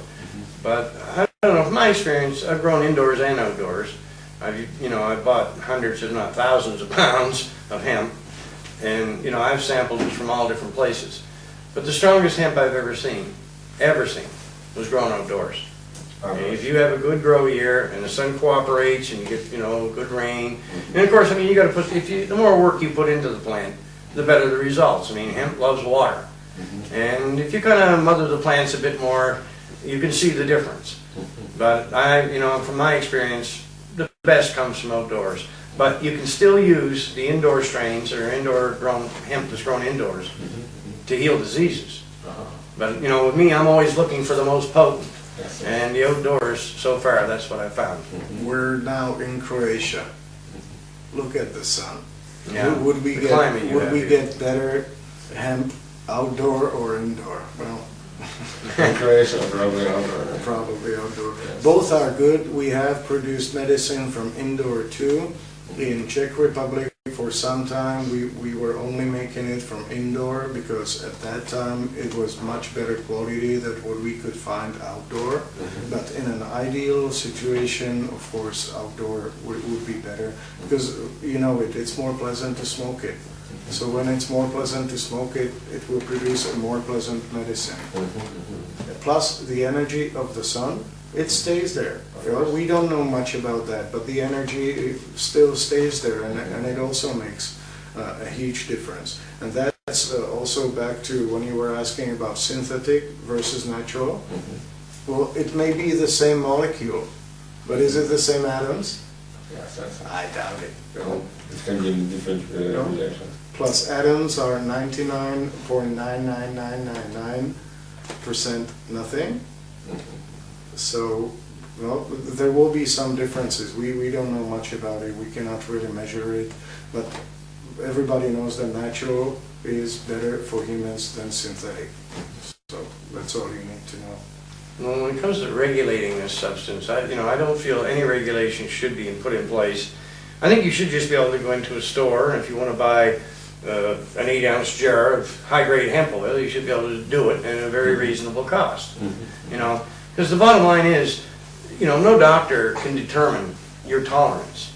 But I don't know, from my experience, I've grown indoors and outdoors. I've bought hundreds, if not thousands of pounds of hemp, and, you know, I've sampled it from all different places. But the strongest hemp I've ever seen, was grown outdoors. And if you have a good grow year and the sun cooperates and you get, you know, good rain, and of course, I mean, you got to put, the more work you put into the plant, the better the results. I mean, hemp loves water, and if you kind of mother the plants a bit more, you can see the difference. But from my experience, the best comes from outdoors. But you can still use the indoor strains or indoor grown hemp that's grown indoors to heal diseases. But you know, with me, I'm always looking for the most potent. And the outdoors, so far, that's what I found. We're now in Croatia. Look at the sun. Yeah. Would we The climate you would have we here. get better hemp outdoor or indoor? Well, In Croatia, probably outdoor. probably outdoor. Yes. Both are good. We have produced medicine from indoor too. In Czech Republic, for some time, we were only making it from indoor because at that time it was much better quality than what we could find outdoor. But in an ideal situation, of course, outdoor would be better because, you know, it's more pleasant to smoke it. So when it's more pleasant to smoke it, it will produce a more pleasant medicine. Plus the energy of the sun, it stays there. You know, we don't know much about that, but the energy still stays there, and it also makes a huge difference. And that's also back to when you were asking about synthetic versus natural. Well, it may be the same molecule, but is it the same atoms? Yes, that's it. I doubt it. No, it can be in different reactions. Plus atoms are 99.99999% nothing. So, well, there will be some differences. We don't know much about it. We cannot really measure it. But everybody knows that natural is better for humans than synthetic. So that's all you need to know. Well, when it comes to regulating this substance, I don't feel any regulation should be put in place. I think you should just be able to go into a store, and if you want to buy an 8-ounce jar of high-grade hemp oil, you should be able to do it at a very reasonable cost. You know, because the bottom line is, you know, no doctor can determine your tolerance.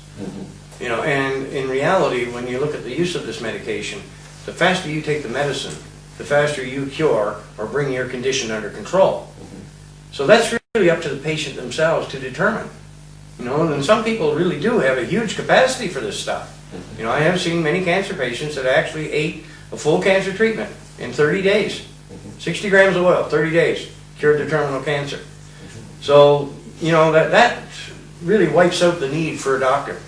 You know, and in reality, when you look at the use of this medication, the faster you take the medicine, the faster you cure or bring your condition under control. So that's really up to the patient themselves to determine. You know, and some people really do have a huge capacity for this stuff. You know, I have seen many cancer patients that actually ate a full cancer treatment in 30 days. 60 grams of oil, 30 days, cured their terminal cancer. So, you know, that really wipes out the need for a doctor.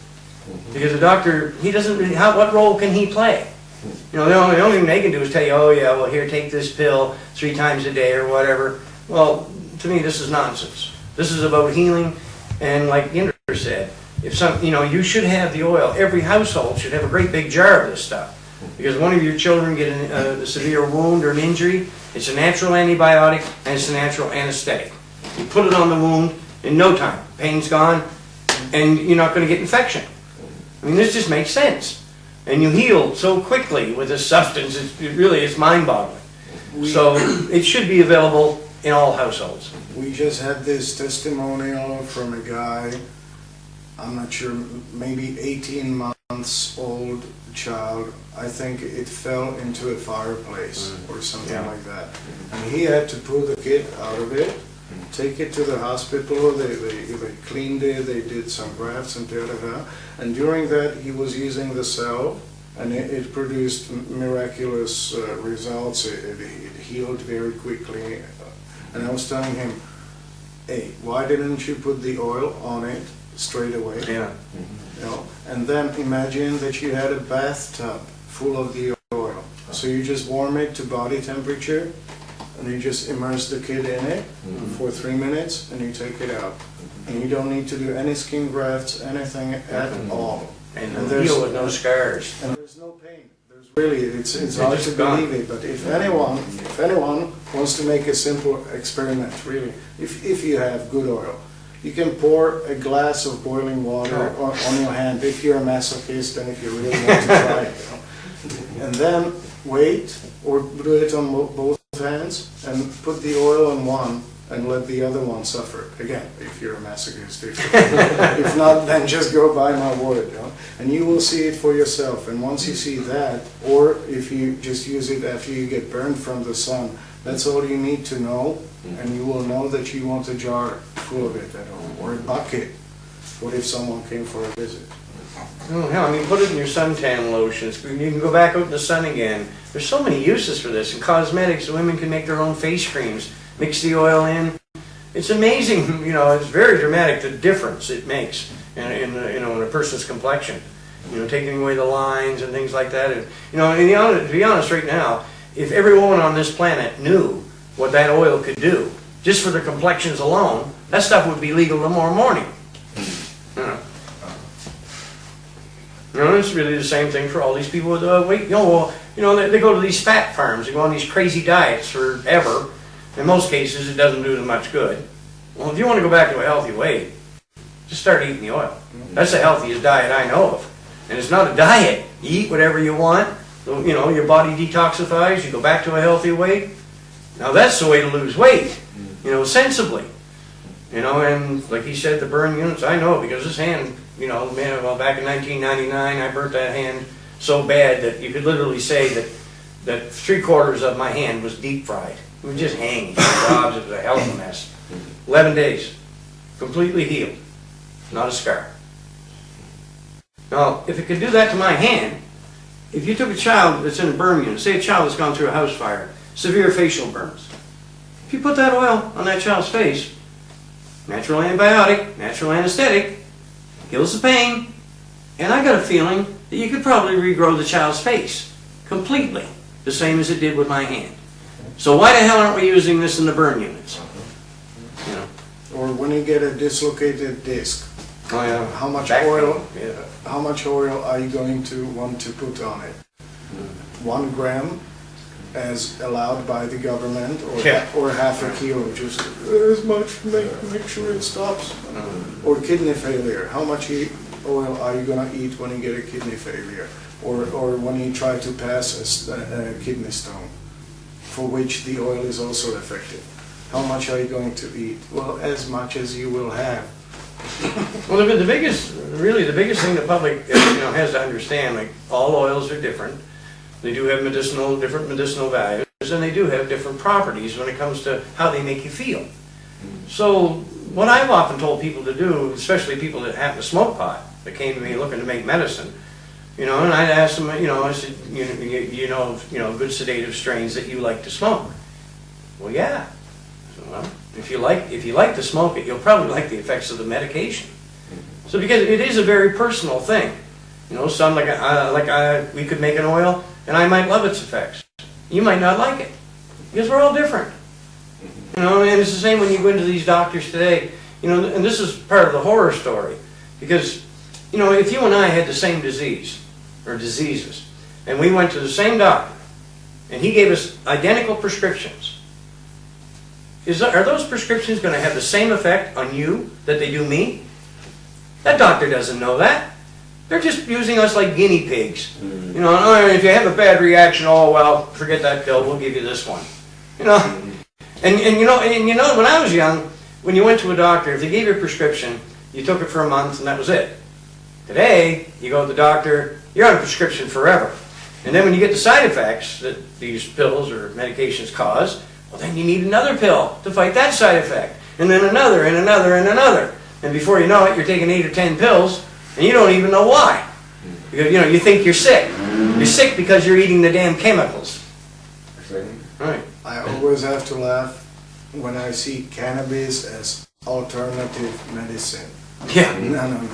Because a doctor, he doesn't really, what role can he play? You know, the only thing they can do is tell you, oh yeah, well here, take this pill 3 times a day or whatever. Well, to me, this is nonsense. This is about healing, and like Jindrich said, you should have the oil. Every household should have a great big jar of this stuff. Because one of your children get a severe wound or an injury, It's a natural antibiotic and it's a natural anesthetic. You put it on the wound in no time. Pain's gone and you're not going to get infection. I mean, this just makes sense. And you heal so quickly with this substance, it really is mind-boggling. So it should be available in all households. We just had this testimonial from a guy, I'm not sure, maybe 18 months old child. I think it fell into a fireplace or something like that. And he had to pull the kid out of it, take it to the hospital, they cleaned it, they did some grafts and da-da-da. And during that he was using the salve, and it produced miraculous results. It healed very quickly. And I was telling him, hey, why didn't you put the oil on it straight away? Yeah. You know? And then imagine that you had a bathtub full of the oil. So you just warm it to body temperature, and you just immerse the kid in it for 3 minutes, and you take it out. And you don't need to do any skin grafts, anything at all. And there's heal with no scars. And there's no pain. There's really, it's hard to believe it, but if anyone wants to make a simple experiment, really, if you have good oil, you can pour a glass of boiling water on your hand if you're a masochist and if you really want to try it. You know? And then wait, or do it on both hands, and put the oil on one and let the other one suffer. Again, if you're a masochist. If not, then just go by my word. You know? And you will see it for yourself. And once you see that, or if you just use it after you get burned from the sun, that's all you need to know. And you will know that you want a jar full of it at home, or a bucket. What if someone came for a visit? Oh, hell, I mean, put it in your suntan lotions. You can go back out in the sun again. There's so many uses for this. In cosmetics, women can make their own face creams, mix the oil in. It's amazing, you know, it's very dramatic, the difference it makes in a person's complexion. You know, taking away the lines and things like that. And, you know, to be honest right now, if every woman on this planet knew what that oil could do, just for their complexions alone, that stuff would be legal tomorrow morning. You know, it's really the same thing for all these people with weight. They go to these fat farms, they go on these crazy diets forever. In most cases, it doesn't do them much good. Well, if you want to go back to a healthy weight, just start eating the oil. That's the healthiest diet I know of. And it's not a diet. You eat whatever you want. You know, your body detoxifies. You go back to a healthy weight. Now that's the way to lose weight. You know, sensibly. You know, and like he said, the burn units, I know because this hand, you know, man, well, back in 1999, I burnt that hand so bad that you could literally say that 3/4 of my hand was deep fried. It was just hanging. It was a hell of a mess. 11 days. Completely healed. Not a scar. Now, if it could do that to my hand, if you took a child that's in a burn unit, say a child that's gone through a house fire, severe facial burns, if you put that oil on that child's face, natural antibiotic, natural anesthetic, heals the pain, and I got a feeling that you could probably regrow the child's face completely, the same as it did with my hand. So why the hell aren't we using this in the burn units? You know. Or when you get a dislocated disc, Oh yeah. how much Back oil? pain, yeah. How much oil are you going to want to put on it? 1 gram, as allowed by the government, or half a kilo, just as much. Make sure it stops. Or kidney failure. How much oil are you gonna eat when you get a kidney failure, or when you try to pass a kidney stone, for which the oil is also effective? How much are you going to eat? Well, as much as you will have. Well, the biggest thing the public has to understand, like all oils are different. They do have different medicinal values, and they do have different properties when it comes to how they make you feel. So what I've often told people to do, especially people that happen to smoke pot, that came to me looking to make medicine, and I'd ask them, I said, you know good sedative strains that you like to smoke. Well, yeah. Well, if you like to smoke it, you'll probably like the effects of the medication. So because it is a very personal thing. Some we could make an oil, and I might love its effects. You might not like it, because we're all different. And it's the same when you go into these doctors today. And this is part of the horror story, because if you and I had the same disease or diseases, and we went to the same doctor, and he gave us identical prescriptions, are those prescriptions going to have the same effect on you that they do me? That doctor doesn't know that. They're just using us like guinea pigs. You know, oh, if you have a bad reaction, oh well, forget that pill. We'll give you this one. You know, and you know, when I was young, when you went to a doctor, if they gave you a prescription, you took it for a month and that was it. Today, you go to the doctor, you're on a prescription forever. And then when you get the side effects that these pills or medications cause, well, then you need another pill to fight that side effect, and then another, and another, and another. And before you know it, you're taking 8 or 10 pills, and you don't even know why. Because, you know, you think you're sick. You're sick because you're eating the damn chemicals. Right. I always have to laugh when I see cannabis as alternative medicine. Yeah. No.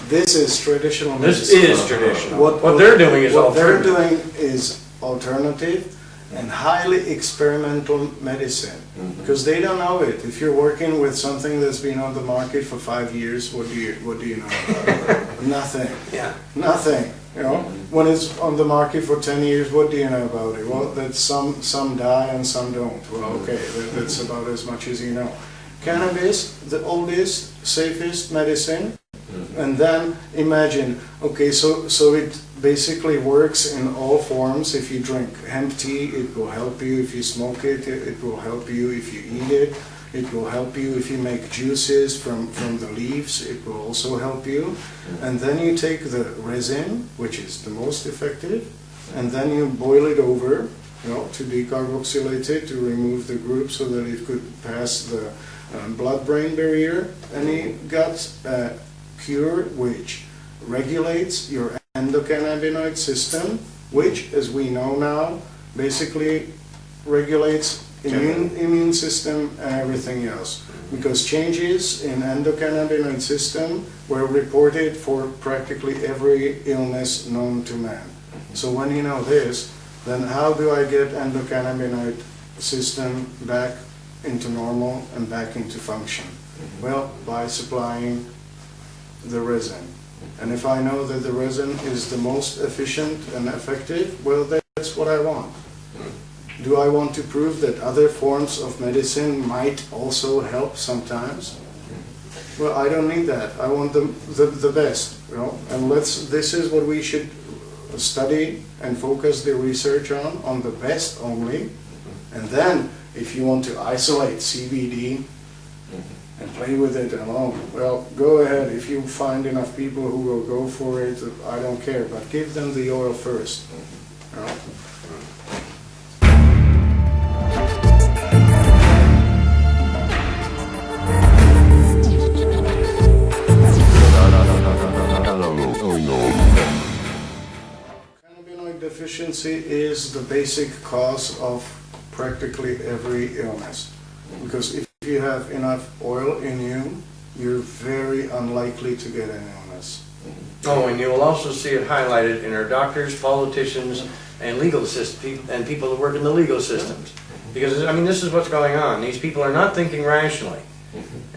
This is traditional This medicine. is traditional. What they're doing is what they're alternative. doing is alternative and highly experimental medicine, because they don't know it. If you're working with something that's been on the market for 5 years, what do you know about it? Nothing. Yeah. Nothing. You know, when it's on the market for 10 years, what do you know about it? Well, that some die and some don't. Well, okay, that's about as much as you know. Cannabis, the oldest, safest medicine. And then imagine, okay, so it basically works in all forms. If you drink hemp tea, it will help you. If you smoke it, it will help you. If you eat it, it will help you. If you make juices from the leaves, it will also help you. And then you take the resin, which is the most effective, and then you boil it over, you know, to decarboxylate it, to remove the group so that it could pass the blood-brain barrier. And you got cure which regulates your endocannabinoid system, which, as we know now, basically regulates immune system and everything else. Because changes in endocannabinoid system were reported for practically every illness known to man. So when you know this, then how do I get endocannabinoid system back into normal and back into function? Well, by supplying the resin. And if I know that the resin is the most efficient and effective, well, that's what I want. Do I want to prove that other forms of medicine might also help sometimes? Well, I don't need that. I want the best, you know. And this is what we should study and focus the research on the best only. And then, if you want to isolate CBD and play with it alone, well, go ahead. If you find enough people who will go for it, I don't care. But give them the oil first. You know? Cannabinoid deficiency is the basic cause of practically every illness. Because if you have enough oil in you, you're very unlikely to get an illness. Oh, and you will also see it highlighted in our doctors, politicians, and legal system, and people that work in the legal systems. Because, I mean, this is what's going on. These people are not thinking rationally.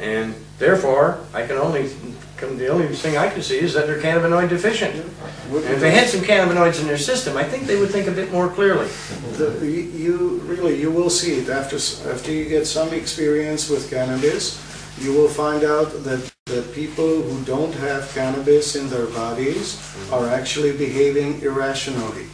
And therefore, the only thing I can see is that they're cannabinoid deficient. And if they had some cannabinoids in their system, I think they would think a bit more clearly. You will see it after you get some experience with cannabis. You will find out that people who don't have cannabis in their bodies are actually behaving irrationally.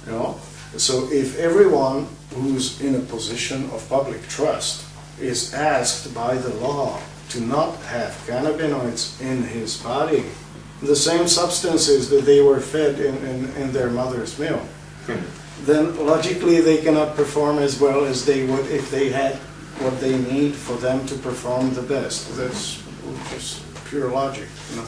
You know? So if everyone who's in a position of public trust is asked by the law to not have cannabinoids in his body, the same substances that they were fed in their mother's milk, then logically they cannot perform as well as they would if they had what they need for them to perform the best. That's just pure logic. You know?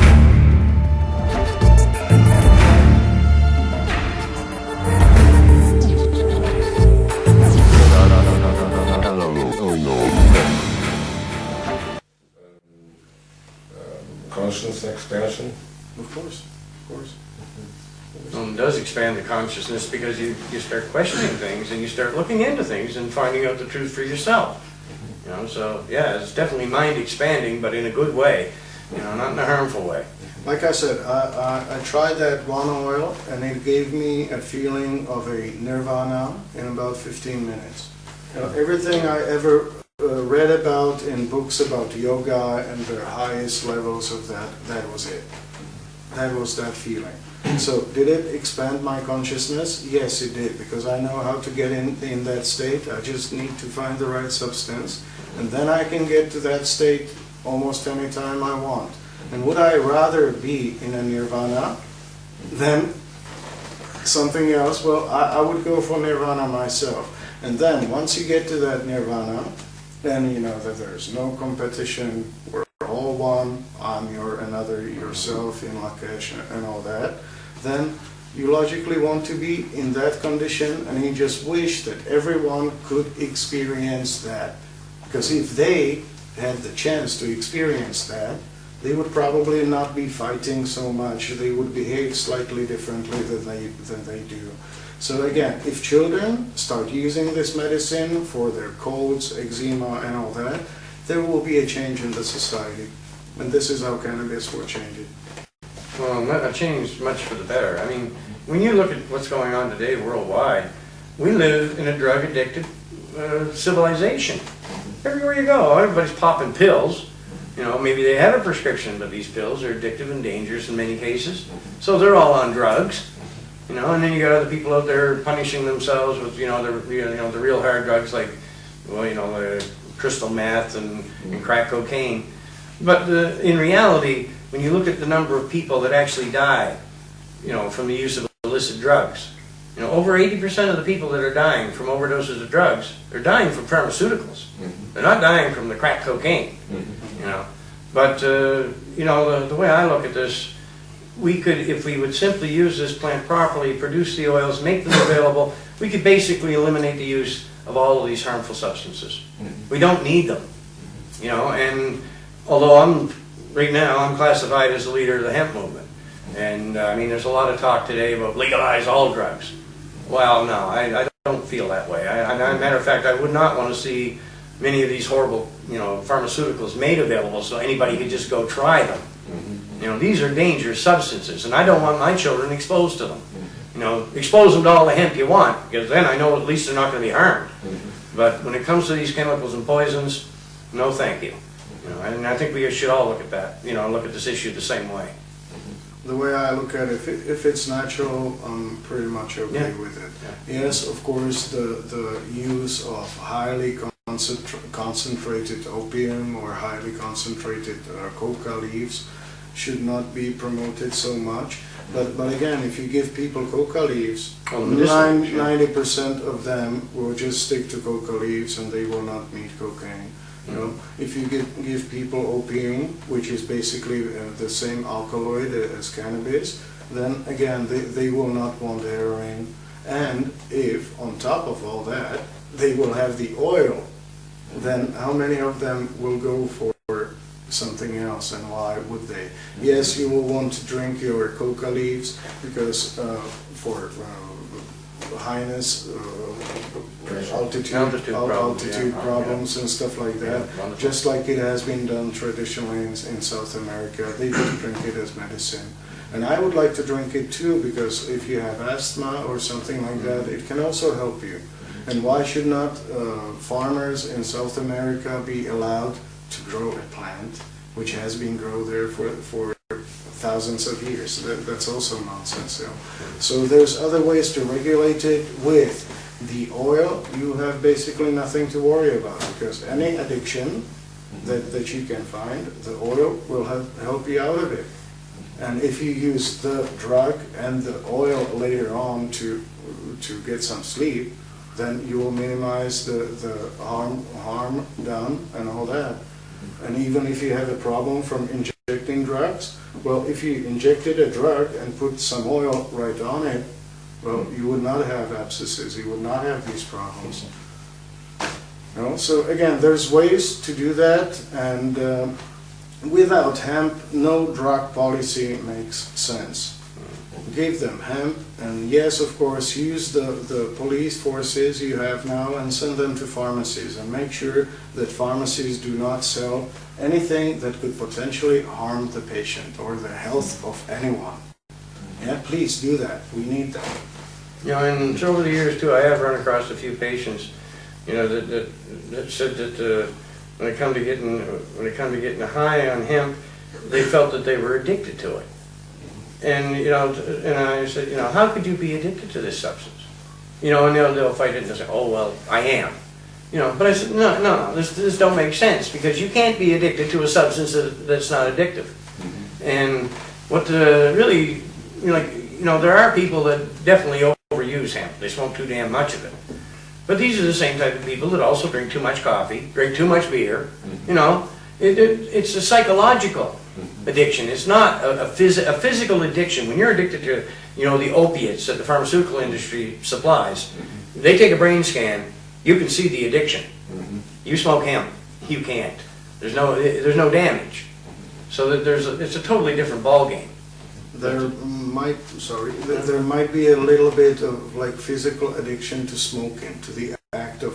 Conscious expansion? Of course. It does expand the consciousness because you start questioning things and you start looking into things and finding out the truth for yourself. You know, so yeah, it's definitely mind expanding, but in a good way. You know, not in a harmful way. Like I said, I tried that one oil and it gave me a feeling of a nirvana in about 15 minutes. Everything I ever read about in books about yoga and the highest levels of that, that was it. That was that feeling. So did it expand my consciousness? Yes, it did, because I know how to get in that state. I just need to find the right substance, and then I can get to that state almost any time I want. And would I rather be in a nirvana than something else? Well, I would go for nirvana myself. And then once you get to that nirvana, then you know that there's no competition. We're all one. I'm another yourself in Lakesh and all that. Then you logically want to be in that condition, and you just wish that everyone could experience that. Because if they had the chance to experience that, they would probably not be fighting so much. They would behave slightly differently than they do. So again, if children start using this medicine for their colds, eczema, and all that, there will be a change in the society. And this is how cannabis will change it. Well, not changed much for the better. I mean, when you look at what's going on today worldwide, we live in a drug-addicted civilization. Everywhere you go, everybody's popping pills. You know, maybe they have a prescription, but these pills are addictive and dangerous in many cases. So they're all on drugs. You know, and then you got other people out there punishing themselves with, the real hard drugs like, well, the crystal meth and crack cocaine. But in reality, when you look at the number of people that actually die, from the use of illicit drugs, over 80% of the people that are dying from overdoses of drugs, they're dying from pharmaceuticals. They're not dying from the crack cocaine, But, the way I look at this, we could, if we would simply use this plant properly, produce the oils, make them available, we could basically eliminate the use of all of these harmful substances. We don't need them, and although right now I'm classified as the leader of the hemp movement. And there's a lot of talk today about legalize all drugs. Well, no, I don't feel that way. Matter of fact, I would not want to see many of these horrible, pharmaceuticals made available so anybody could just go try them. These are dangerous substances, and I don't want my children exposed to them. Expose them to all the hemp you want, because then I know at least they're not going to be harmed. But when it comes to these chemicals and poisons, no thank you. And I think we should all look at that, look at this issue the same way. The way I look at it, if it's natural, I'm pretty much okay with it. Yeah. Yes, of course, the use of highly concentrated opium or highly concentrated coca leaves should not be promoted so much. But again, if you give people coca leaves, 90% of them will just stick to coca leaves and they will not meet cocaine. If you give people opium, which is basically the same alkaloid as cannabis, then again they will not want heroin. And if on top of all that they will have the oil, then how many of them will go for something else, and why would they? Yes, you will want to drink your coca leaves because for highness, altitude problems and stuff like that, just like it has been done traditionally in South America. They just drink it as medicine. And I would like to drink it too, because if you have asthma or something like that, it can also help you. And why should not farmers in South America be allowed to grow a plant which has been grown there for thousands of years? That's also nonsense. So there's other ways to regulate it. With the oil, you have basically nothing to worry about, because any addiction that you can find, the oil will help you out of it. And if you use the drug and the oil later on to get some sleep, then you will minimize the harm done and all that. And even if you have a problem from injecting drugs, well, if you injected a drug and put some oil right on it, well, you would not have abscesses, you would not have these problems. So again, there's ways to do that, and without hemp, no drug policy makes sense. Give them hemp, and yes, of course, use the police forces you have now and send them to pharmacies, and make sure that pharmacies do not sell anything that could potentially harm the patient or the health of anyone. Yeah, please do that. We need that. You know, and so over the years too, I have run across a few patients, you know, that said that when it come to getting high on hemp, they felt that they were addicted to it. And you know, and I said, you know, how could you be addicted to this substance? You know, and they'll fight it and they'll say, oh well, I am. You know, but I said, no, this don't make sense, because you can't be addicted to a substance that's not addictive. And what really, you know, there are people that definitely overuse hemp. They smoke too damn much of it. But these are the same type of people that also drink too much coffee, drink too much beer. You know, it's a psychological addiction. It's not a physical addiction. When you're addicted to, you know, the opiates that the pharmaceutical industry supplies, they take a brain scan, you can see the addiction. You smoke hemp, you can't. There's no damage. So that it's a totally different ballgame. There might be a little bit of like physical addiction to smoking, to the act of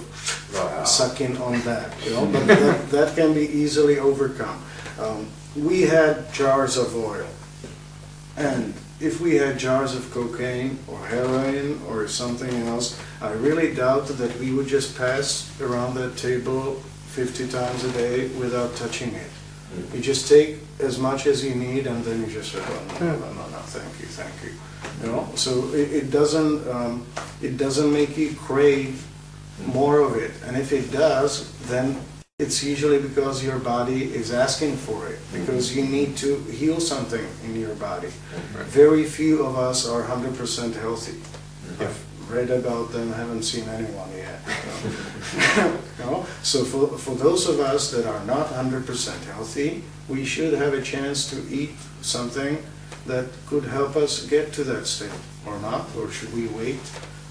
sucking on that, you know, but that can be easily overcome. We had jars of oil, and if we had jars of cocaine or heroin or something else, I really doubt that we would just pass around that table 50 times a day without touching it. You just take as much as you need, and then you just say, oh, no, thank you. You know, so it doesn't make you crave more of it, and if it does, then it's usually because your body is asking for it, because you need to heal something in your body. Very few of us are 100% healthy. I've read about them, haven't seen anyone yet. You know? So for those of us that are not 100% healthy, we should have a chance to eat something that could help us get to that state, or not, or should we wait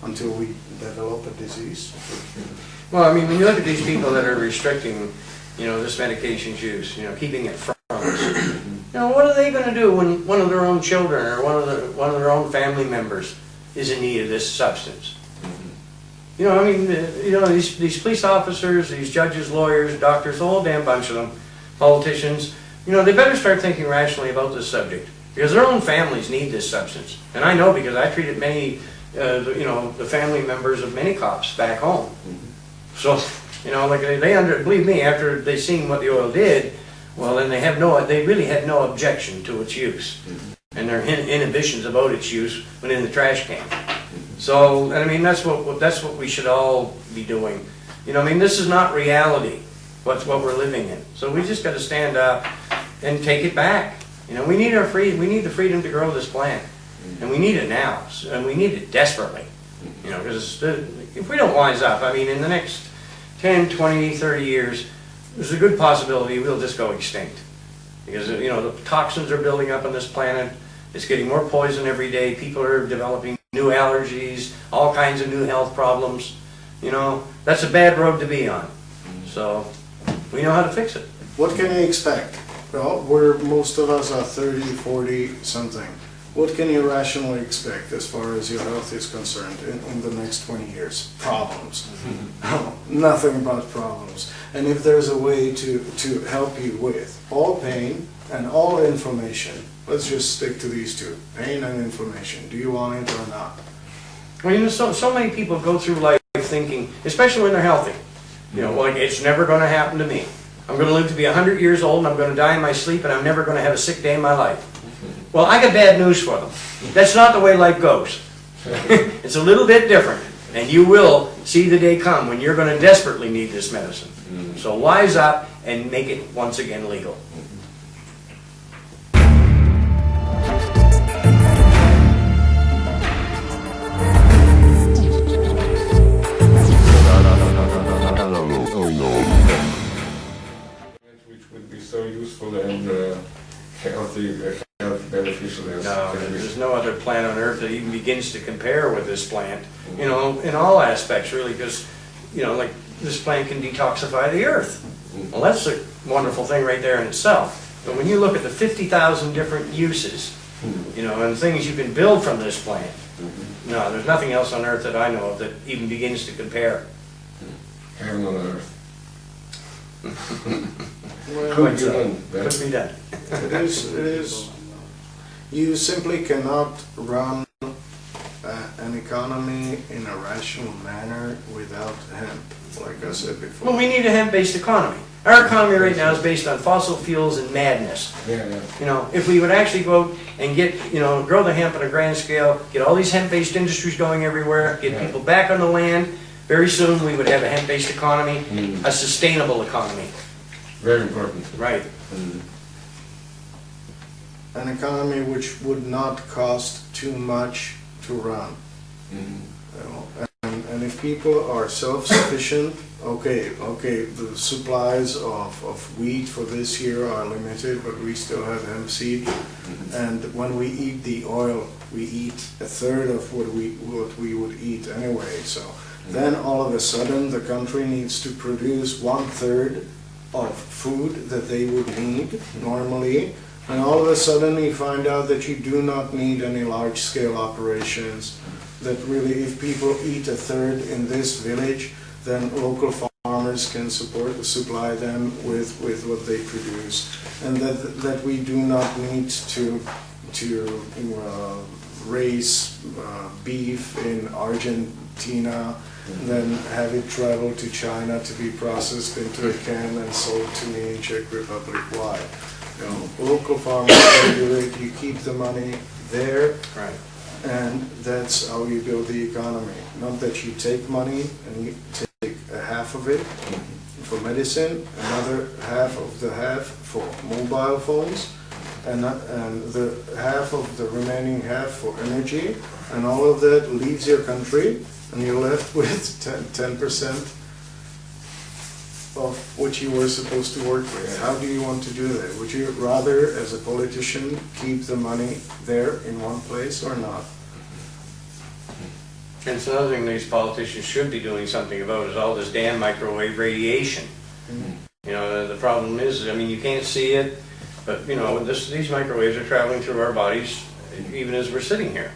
until we develop a disease? Well, I mean, when you look at these people that are restricting, you know, this medication's use, you know, keeping it from us, you know, what are they going to do when one of their own children or one of their own family members is in need of this substance? You know, I mean, you know, these police officers, these judges, lawyers, doctors, the whole damn bunch of them, politicians, you know, they better start thinking rationally about this subject, because their own families need this substance. And I know, because I treated many, you know, the family members of many cops back home. So, you know, like believe me, after they seen what the oil did, well, then they really had no objection to its use, and their inhibitions about its use went in the trash can. So, and I mean, that's what we should all be doing. You know, I mean, this is not reality. What we're living in. So we just got to stand up and take it back. You know, we need the freedom to grow this plant, and we need it now, and we need it desperately. You know, because if we don't wise up, I mean, in the next 10, 20, 30 years, there's a good possibility we'll just go extinct. Because, you know, the toxins are building up on this planet. It's getting more poison every day. People are developing new allergies, all kinds of new health problems. You know, that's a bad road to be on. So we know how to fix it. What can you expect? Well, most of us are 30, 40 something. What can you rationally expect as far as your health is concerned in the next 20 years? Problems. Nothing but problems. And if there's a way to help you with all pain and all inflammation, let's just stick to these two, pain and inflammation. Do you want it or not? Well, you know, so many people go through life thinking, especially when they're healthy, you know, like, it's never going to happen to me. I'm going to live to be 100 years old, and I'm going to die in my sleep, and I'm never going to have a sick day in my life. Well, I got bad news for them. That's not the way life goes. It's a little bit different, and you will see the day come when you're going to desperately need this medicine. So wise up and make it once again legal. Which would be so useful and health beneficial as No, there's no other plant on earth that even begins to compare with this plant, you know, in all aspects, really, because, you know, like, this plant can detoxify the earth. Well, that's a wonderful thing right there in itself. But when you look at the 50,000 different uses, you know, and things you can build from this plant, no, there's nothing else on earth that I know of that even begins to compare. Heaven on earth. Could be done better. Could be done. It is, you simply cannot run an economy in a rational manner without hemp, like I said before. Well, we need a hemp-based economy. Our economy right now is based on fossil fuels and madness. Yeah, yeah. You know, if we would actually go out and get, you know, grow the hemp on a grand scale, get all these hemp-based industries going everywhere, get people back on the land, very soon we would have a hemp-based economy, a sustainable economy. Very important. Right. An economy which would not cost too much to run. You know, and if people are self-sufficient, okay, the supplies of wheat for this year are limited, but we still have hemp seed. And when we eat the oil, we eat a third of what we would eat anyway. So then all of a sudden the country needs to produce 1/3 of food that they would need normally. And all of a sudden you find out that you do not need any large-scale operations, that really if people eat 1/3 in this village, then local farmers can supply them with what they produce. And that we do not need to raise beef in Argentina, then have it travel to China to be processed into a can and sold to me in Czech Republic. Why? You know, local farmers can do it, you keep the money there, Right. and that's how you build the economy. Not that you take money and you take a half of it for medicine, another half for mobile phones, and the half of the remaining half for energy, and all of that leaves your country, and you're left with 10% of what you were supposed to work with. How do you want to do that? Would you rather, as a politician, keep the money there in one place or not? And it's another thing these politicians should be doing something about is all this damn microwave radiation. You know, the problem is, I mean, you can't see it, but, you know, these microwaves are traveling through our bodies even as we're sitting here.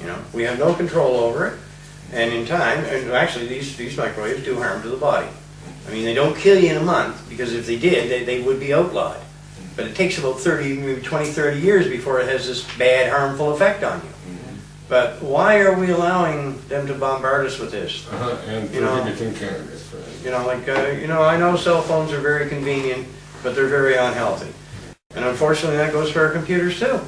You know, we have no control over it, and in time, and actually these microwaves do harm to the body. I mean, they don't kill you in a month, because if they did, they would be outlawed. But it takes about 30, 30 years before it has this bad, harmful effect on you. But why are we allowing them to bombard us with this? And You know, prohibiting cannabis. You know, like, you know, I know cell phones are very convenient, but they're very unhealthy. And unfortunately, that goes for our computers too.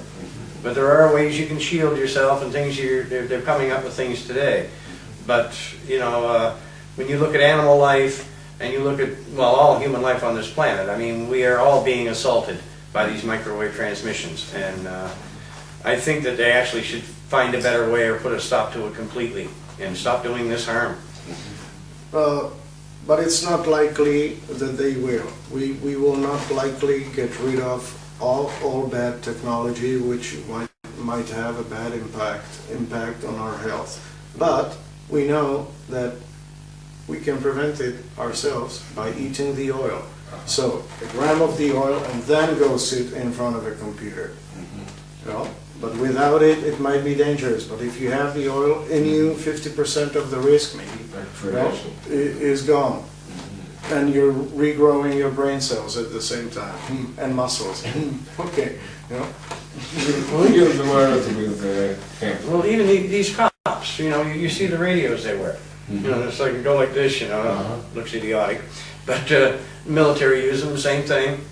But there are ways you can shield yourself and things, they're coming up with things today. But, you know, when you look at animal life, and you look at, well, all human life on this planet, I mean, we are all being assaulted by these microwave transmissions. And I think that they actually should find a better way or put a stop to it completely and stop doing this harm. But it's not likely that they will. We will not likely get rid of all bad technology which might have a bad impact on our health. But we know that we can prevent it ourselves by eating the oil. So a gram of the oil and then go sit in front of a computer. You know? But without it, it might be dangerous. But if you have the oil in you, 50% of the risk maybe is gone. And you're regrowing your brain cells at the same time, and muscles. Okay, you know. Well, even these cops, you know, you see the radios they wear. You know, it's like, go like this, you know, looks idiotic. But military use them, the same thing.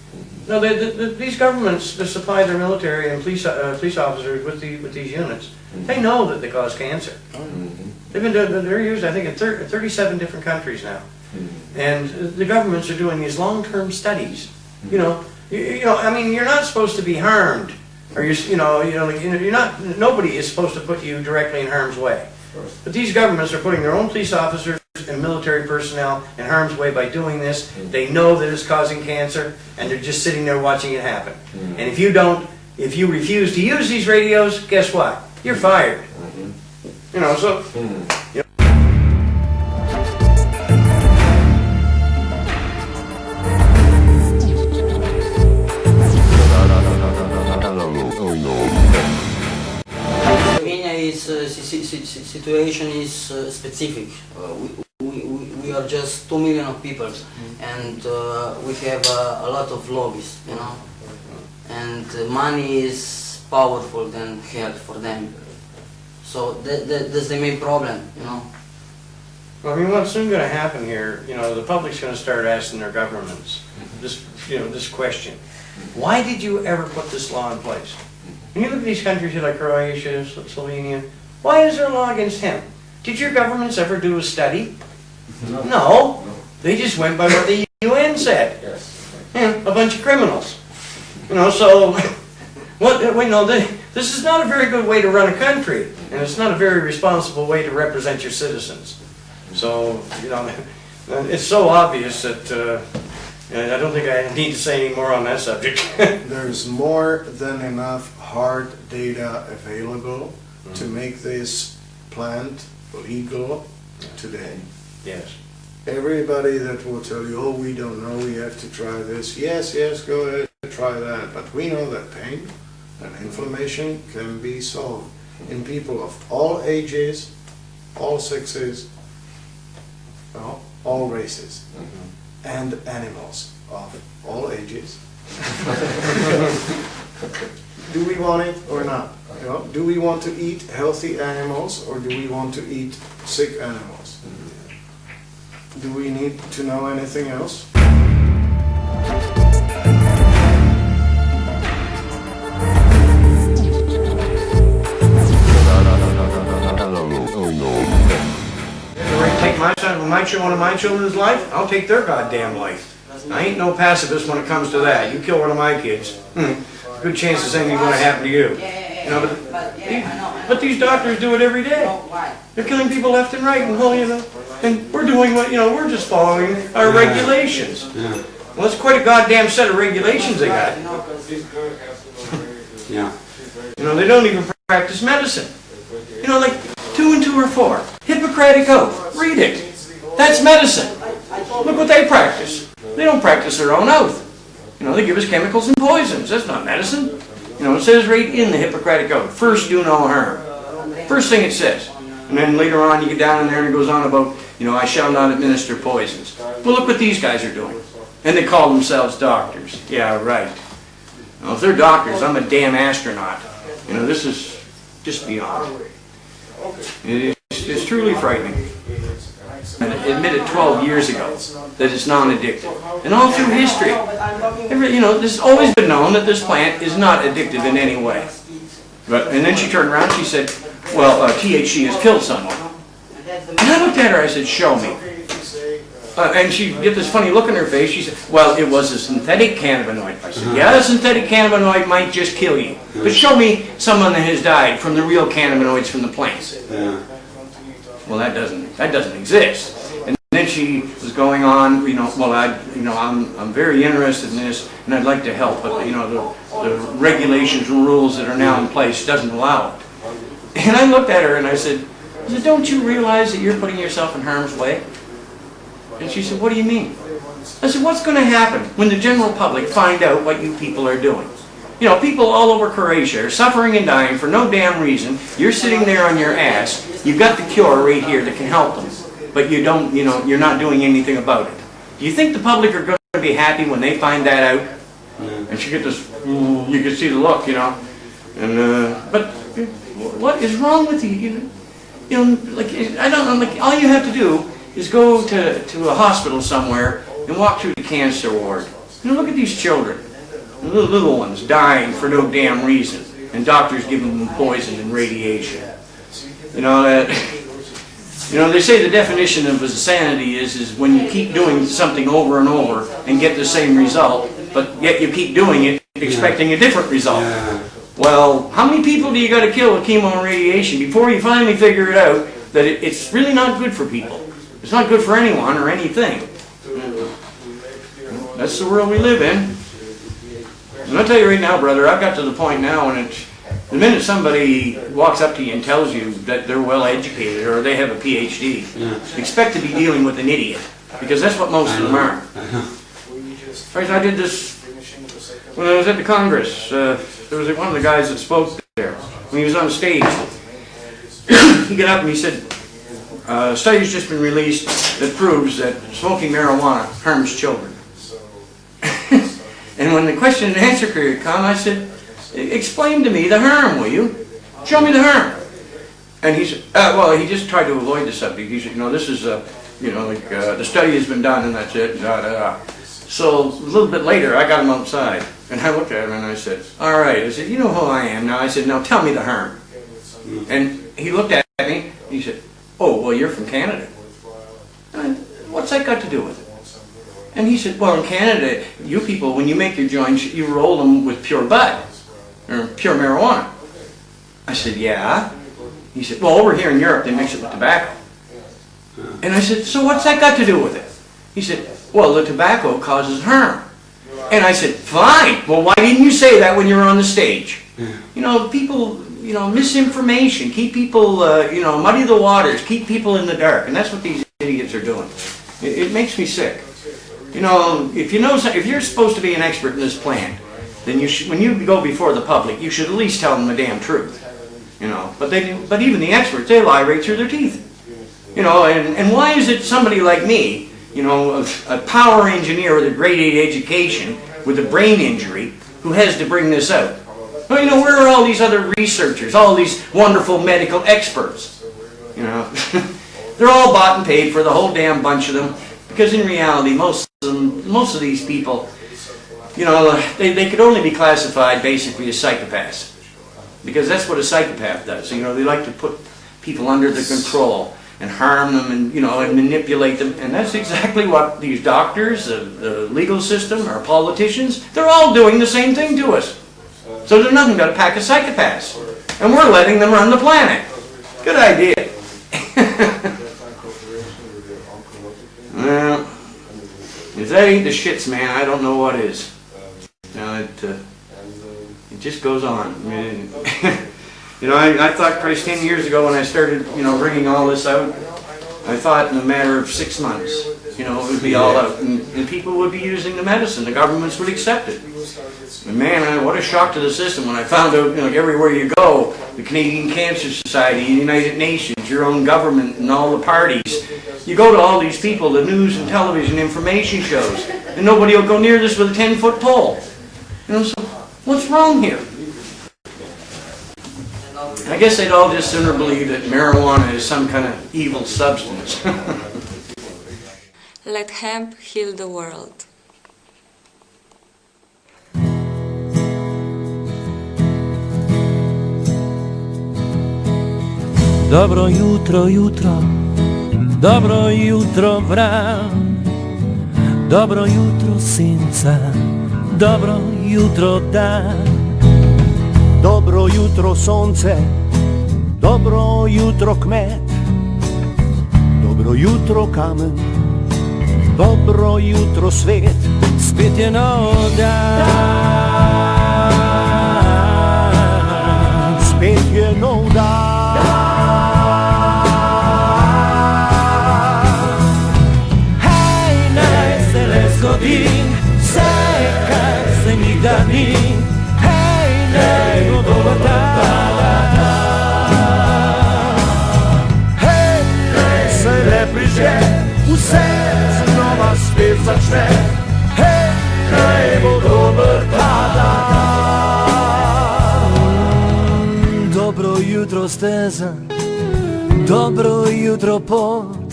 No, these governments that supply their military and police officers with these units, they know that they cause cancer. They've been they're used, I think, in 37 different countries now. And the governments are doing these long-term studies. You know, I mean, you're not supposed to be harmed, or you're not. Nobody is supposed to put you directly in harm's way. But these governments are putting their own police officers and military personnel in harm's way by doing this. They know that it's causing cancer, and they're just sitting there watching it happen. And if you refuse to use these radios, guess what? You're fired. You know, so. You know. Slovenia situation is specific. We we are just 2 million of people, and we have a lot of lobbies, you know, and money is powerful than health for them. So that's the main problem, you know. Well, I mean, what's soon going to happen here, you know, the public's going to start asking their governments this, you know, this question. Why did you ever put this law in place? When you look at these countries like Croatia, Slovenia, why is there a law against hemp? Did your governments ever do a study? No. They just went by what the UN said. Yeah, a bunch of criminals. You know, so, this is not a very good way to run a country, and it's not a very responsible way to represent your citizens. So, you know, it's so obvious that I don't think I need to say any more on that subject. There's more than enough hard data available to make this plant legal today. Yes. Everybody that will tell you, oh, we don't know, we have to try this. Yes, go ahead, try that. But we know that pain and inflammation can be solved in people of all ages, all sexes, all races, and animals of all ages. Do we want it or not? You know, do we want to eat healthy animals or do we want to eat sick animals? Do we need to know anything else? Take one of my children's life, I'll take their goddamn life. I ain't no pacifist when it comes to that. You kill one of my kids, good chance the same thing's going to happen to you. You know, but these doctors do it every day. They're killing people left and right, and and we're doing what, you know, we're just following our regulations. Well, it's quite a goddamn set of regulations they got. Yeah. You know, they don't even practice medicine. You know, like 2 and 2 are 4. Hippocratic Oath. Read it. That's medicine. Look what they practice. They don't practice their own oath. You know, they give us chemicals and poisons. That's not medicine. You know, it says right in the Hippocratic Oath, first do no harm. First thing it says. And then later on you get down in there and it goes on about, you know, I shall not administer poisons. Well, look what these guys are doing. And they call themselves doctors. Yeah, right. Well, if they're doctors, I'm a damn astronaut. You know, this is just beyond. It's truly frightening. And admitted 12 years ago that it's non-addictive. And all through history, you know, this has always been known that this plant is not addictive in any way. And then she turned around and she said, well, THC has killed someone. And I looked at her, I said, show me. And she get this funny look in her face. She said, well, it was a synthetic cannabinoid. I said, yeah, a synthetic cannabinoid might just kill you. But show me someone that has died from the real cannabinoids from the plants. Well, that doesn't exist. And then she was going on, you know, well, I'm very interested in this, and I'd like to help, but you know, the regulations and rules that are now in place doesn't allow it. And I looked at her and I said, don't you realize that you're putting yourself in harm's way? And she said, what do you mean? I said, what's going to happen when the general public find out what you people are doing? You know, people all over Croatia are suffering and dying for no damn reason. You're sitting there on your ass. You've got the cure right here that can help them. But you don't, you know, you're not doing anything about it. Do you think the public are going to be happy when they find that out? And she get this, you can see the look, you know. And, but what is wrong with you? You know, like, I don't know, like, all you have to do is go to a hospital somewhere and walk through the cancer ward. You know, look at these children. Little ones dying for no damn reason, and doctors giving them poison and radiation. You know that. You know, they say the definition of insanity is when you keep doing something over and over and get the same result, but yet you keep doing it expecting a different result. Well, how many people do you got to kill with chemo and radiation before you finally figure it out that it's really not good for people? It's not good for anyone or anything. That's the world we live in. And I'll tell you right now, brother, I've got to the point now when the minute somebody walks up to you and tells you that they're well educated or they have a PhD, expect to be dealing with an idiot, because that's what most of them are. I did this when I was at the Congress. There was one of the guys that spoke there when he was on stage. He got up and he said, A study's just been released that proves that smoking marijuana harms children. And when the question and answer period come, I said, explain to me the harm, will you? Show me the harm. And he said, well, he just tried to avoid the subject. He said, this is, the study has been done and that's it, da, da, da. So a little bit later, I got him outside. And I looked at him and I said, all right. I said, you know who I am now? I said, now tell me the harm. And he looked at me, he said, oh, well, you're from Canada. And what's that got to do with it? And he said, well, in Canada, you people, when you make your joints, you roll them with pure bud, or pure marijuana. I said, yeah. He said, well, over here in Europe, they mix it with tobacco. And I said, so what's that got to do with it? He said, well, the tobacco causes harm. And I said, fine. Well, why didn't you say that when you were on the stage? People, misinformation, keep people, muddy the waters, keep people in the dark. And that's what these idiots are doing. It makes me sick. If you're supposed to be an expert in this plant, then you should, when you go before the public, you should at least tell them the damn truth. But even the experts, they lie right through their teeth. And why is it somebody like me, a power engineer with a grade 8 education, with a brain injury, who has to bring this out? Well, where are all these other researchers, all these wonderful medical experts? They're all bought and paid for, the whole damn bunch of them, because in reality, most of these people, they could only be classified basically as psychopaths. Because that's what a psychopath does. They like to put people under their control and harm them and, and manipulate them. And that's exactly what these doctors, the legal system, our politicians, they're all doing the same thing to us. So they're nothing but a pack of psychopaths. And we're letting them run the planet. Good idea. Well, if that ain't the shits, man, I don't know what is. It just goes on. I thought, Christ, 10 years ago when I started, bringing all this out, I thought in a matter of 6 months, it would be all out, and people would be using the medicine. The governments would accept it. And man, what a shock to the system when I found out, everywhere you go, the Canadian Cancer Society, the United Nations, your own government, and all the parties. You go to all these people, the news and television information shows, and nobody will go near this with a 10-foot pole. So what's wrong here? I guess they'd all just sooner believe that marijuana is some kind of evil substance. Let hemp heal the world. Dobro jutro, jutro, dobro jutro vran, dobro jutro senca, dobro jutro dan. Dobro jutro sonce, dobro jutro kmet, dobro jutro kamen, dobro jutro svet, spet je nov dan, spet je nov dan. Hej, naj se le zgodi, vse kar se nikdar ni. Hej, bo dober dan. Hej, naj se le prižge, vse znova spet začne. Hej, naj bo dober dan. Dobro jutro steza, dobro jutro pot,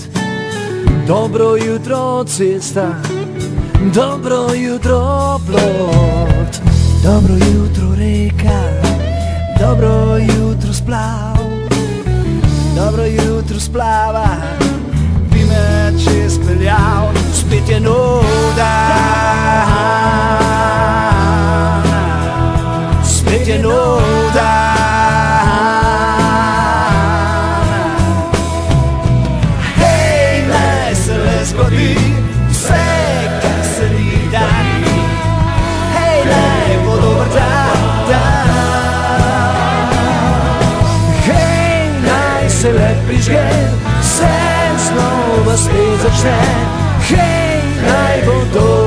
dobro jutro cesta, dobro jutro plot. Dobro jutro reka, dobro jutro splav, dobro jutro splava, bi me čez peljal, spet je nov dan, spet je nov dan. Hej, naj se le zgodi, vse, kar se nikdar ni. Hej, naj bo dober dan. Hej, naj se le prižge, vse znova spet začne. Hej, naj bo dober dan.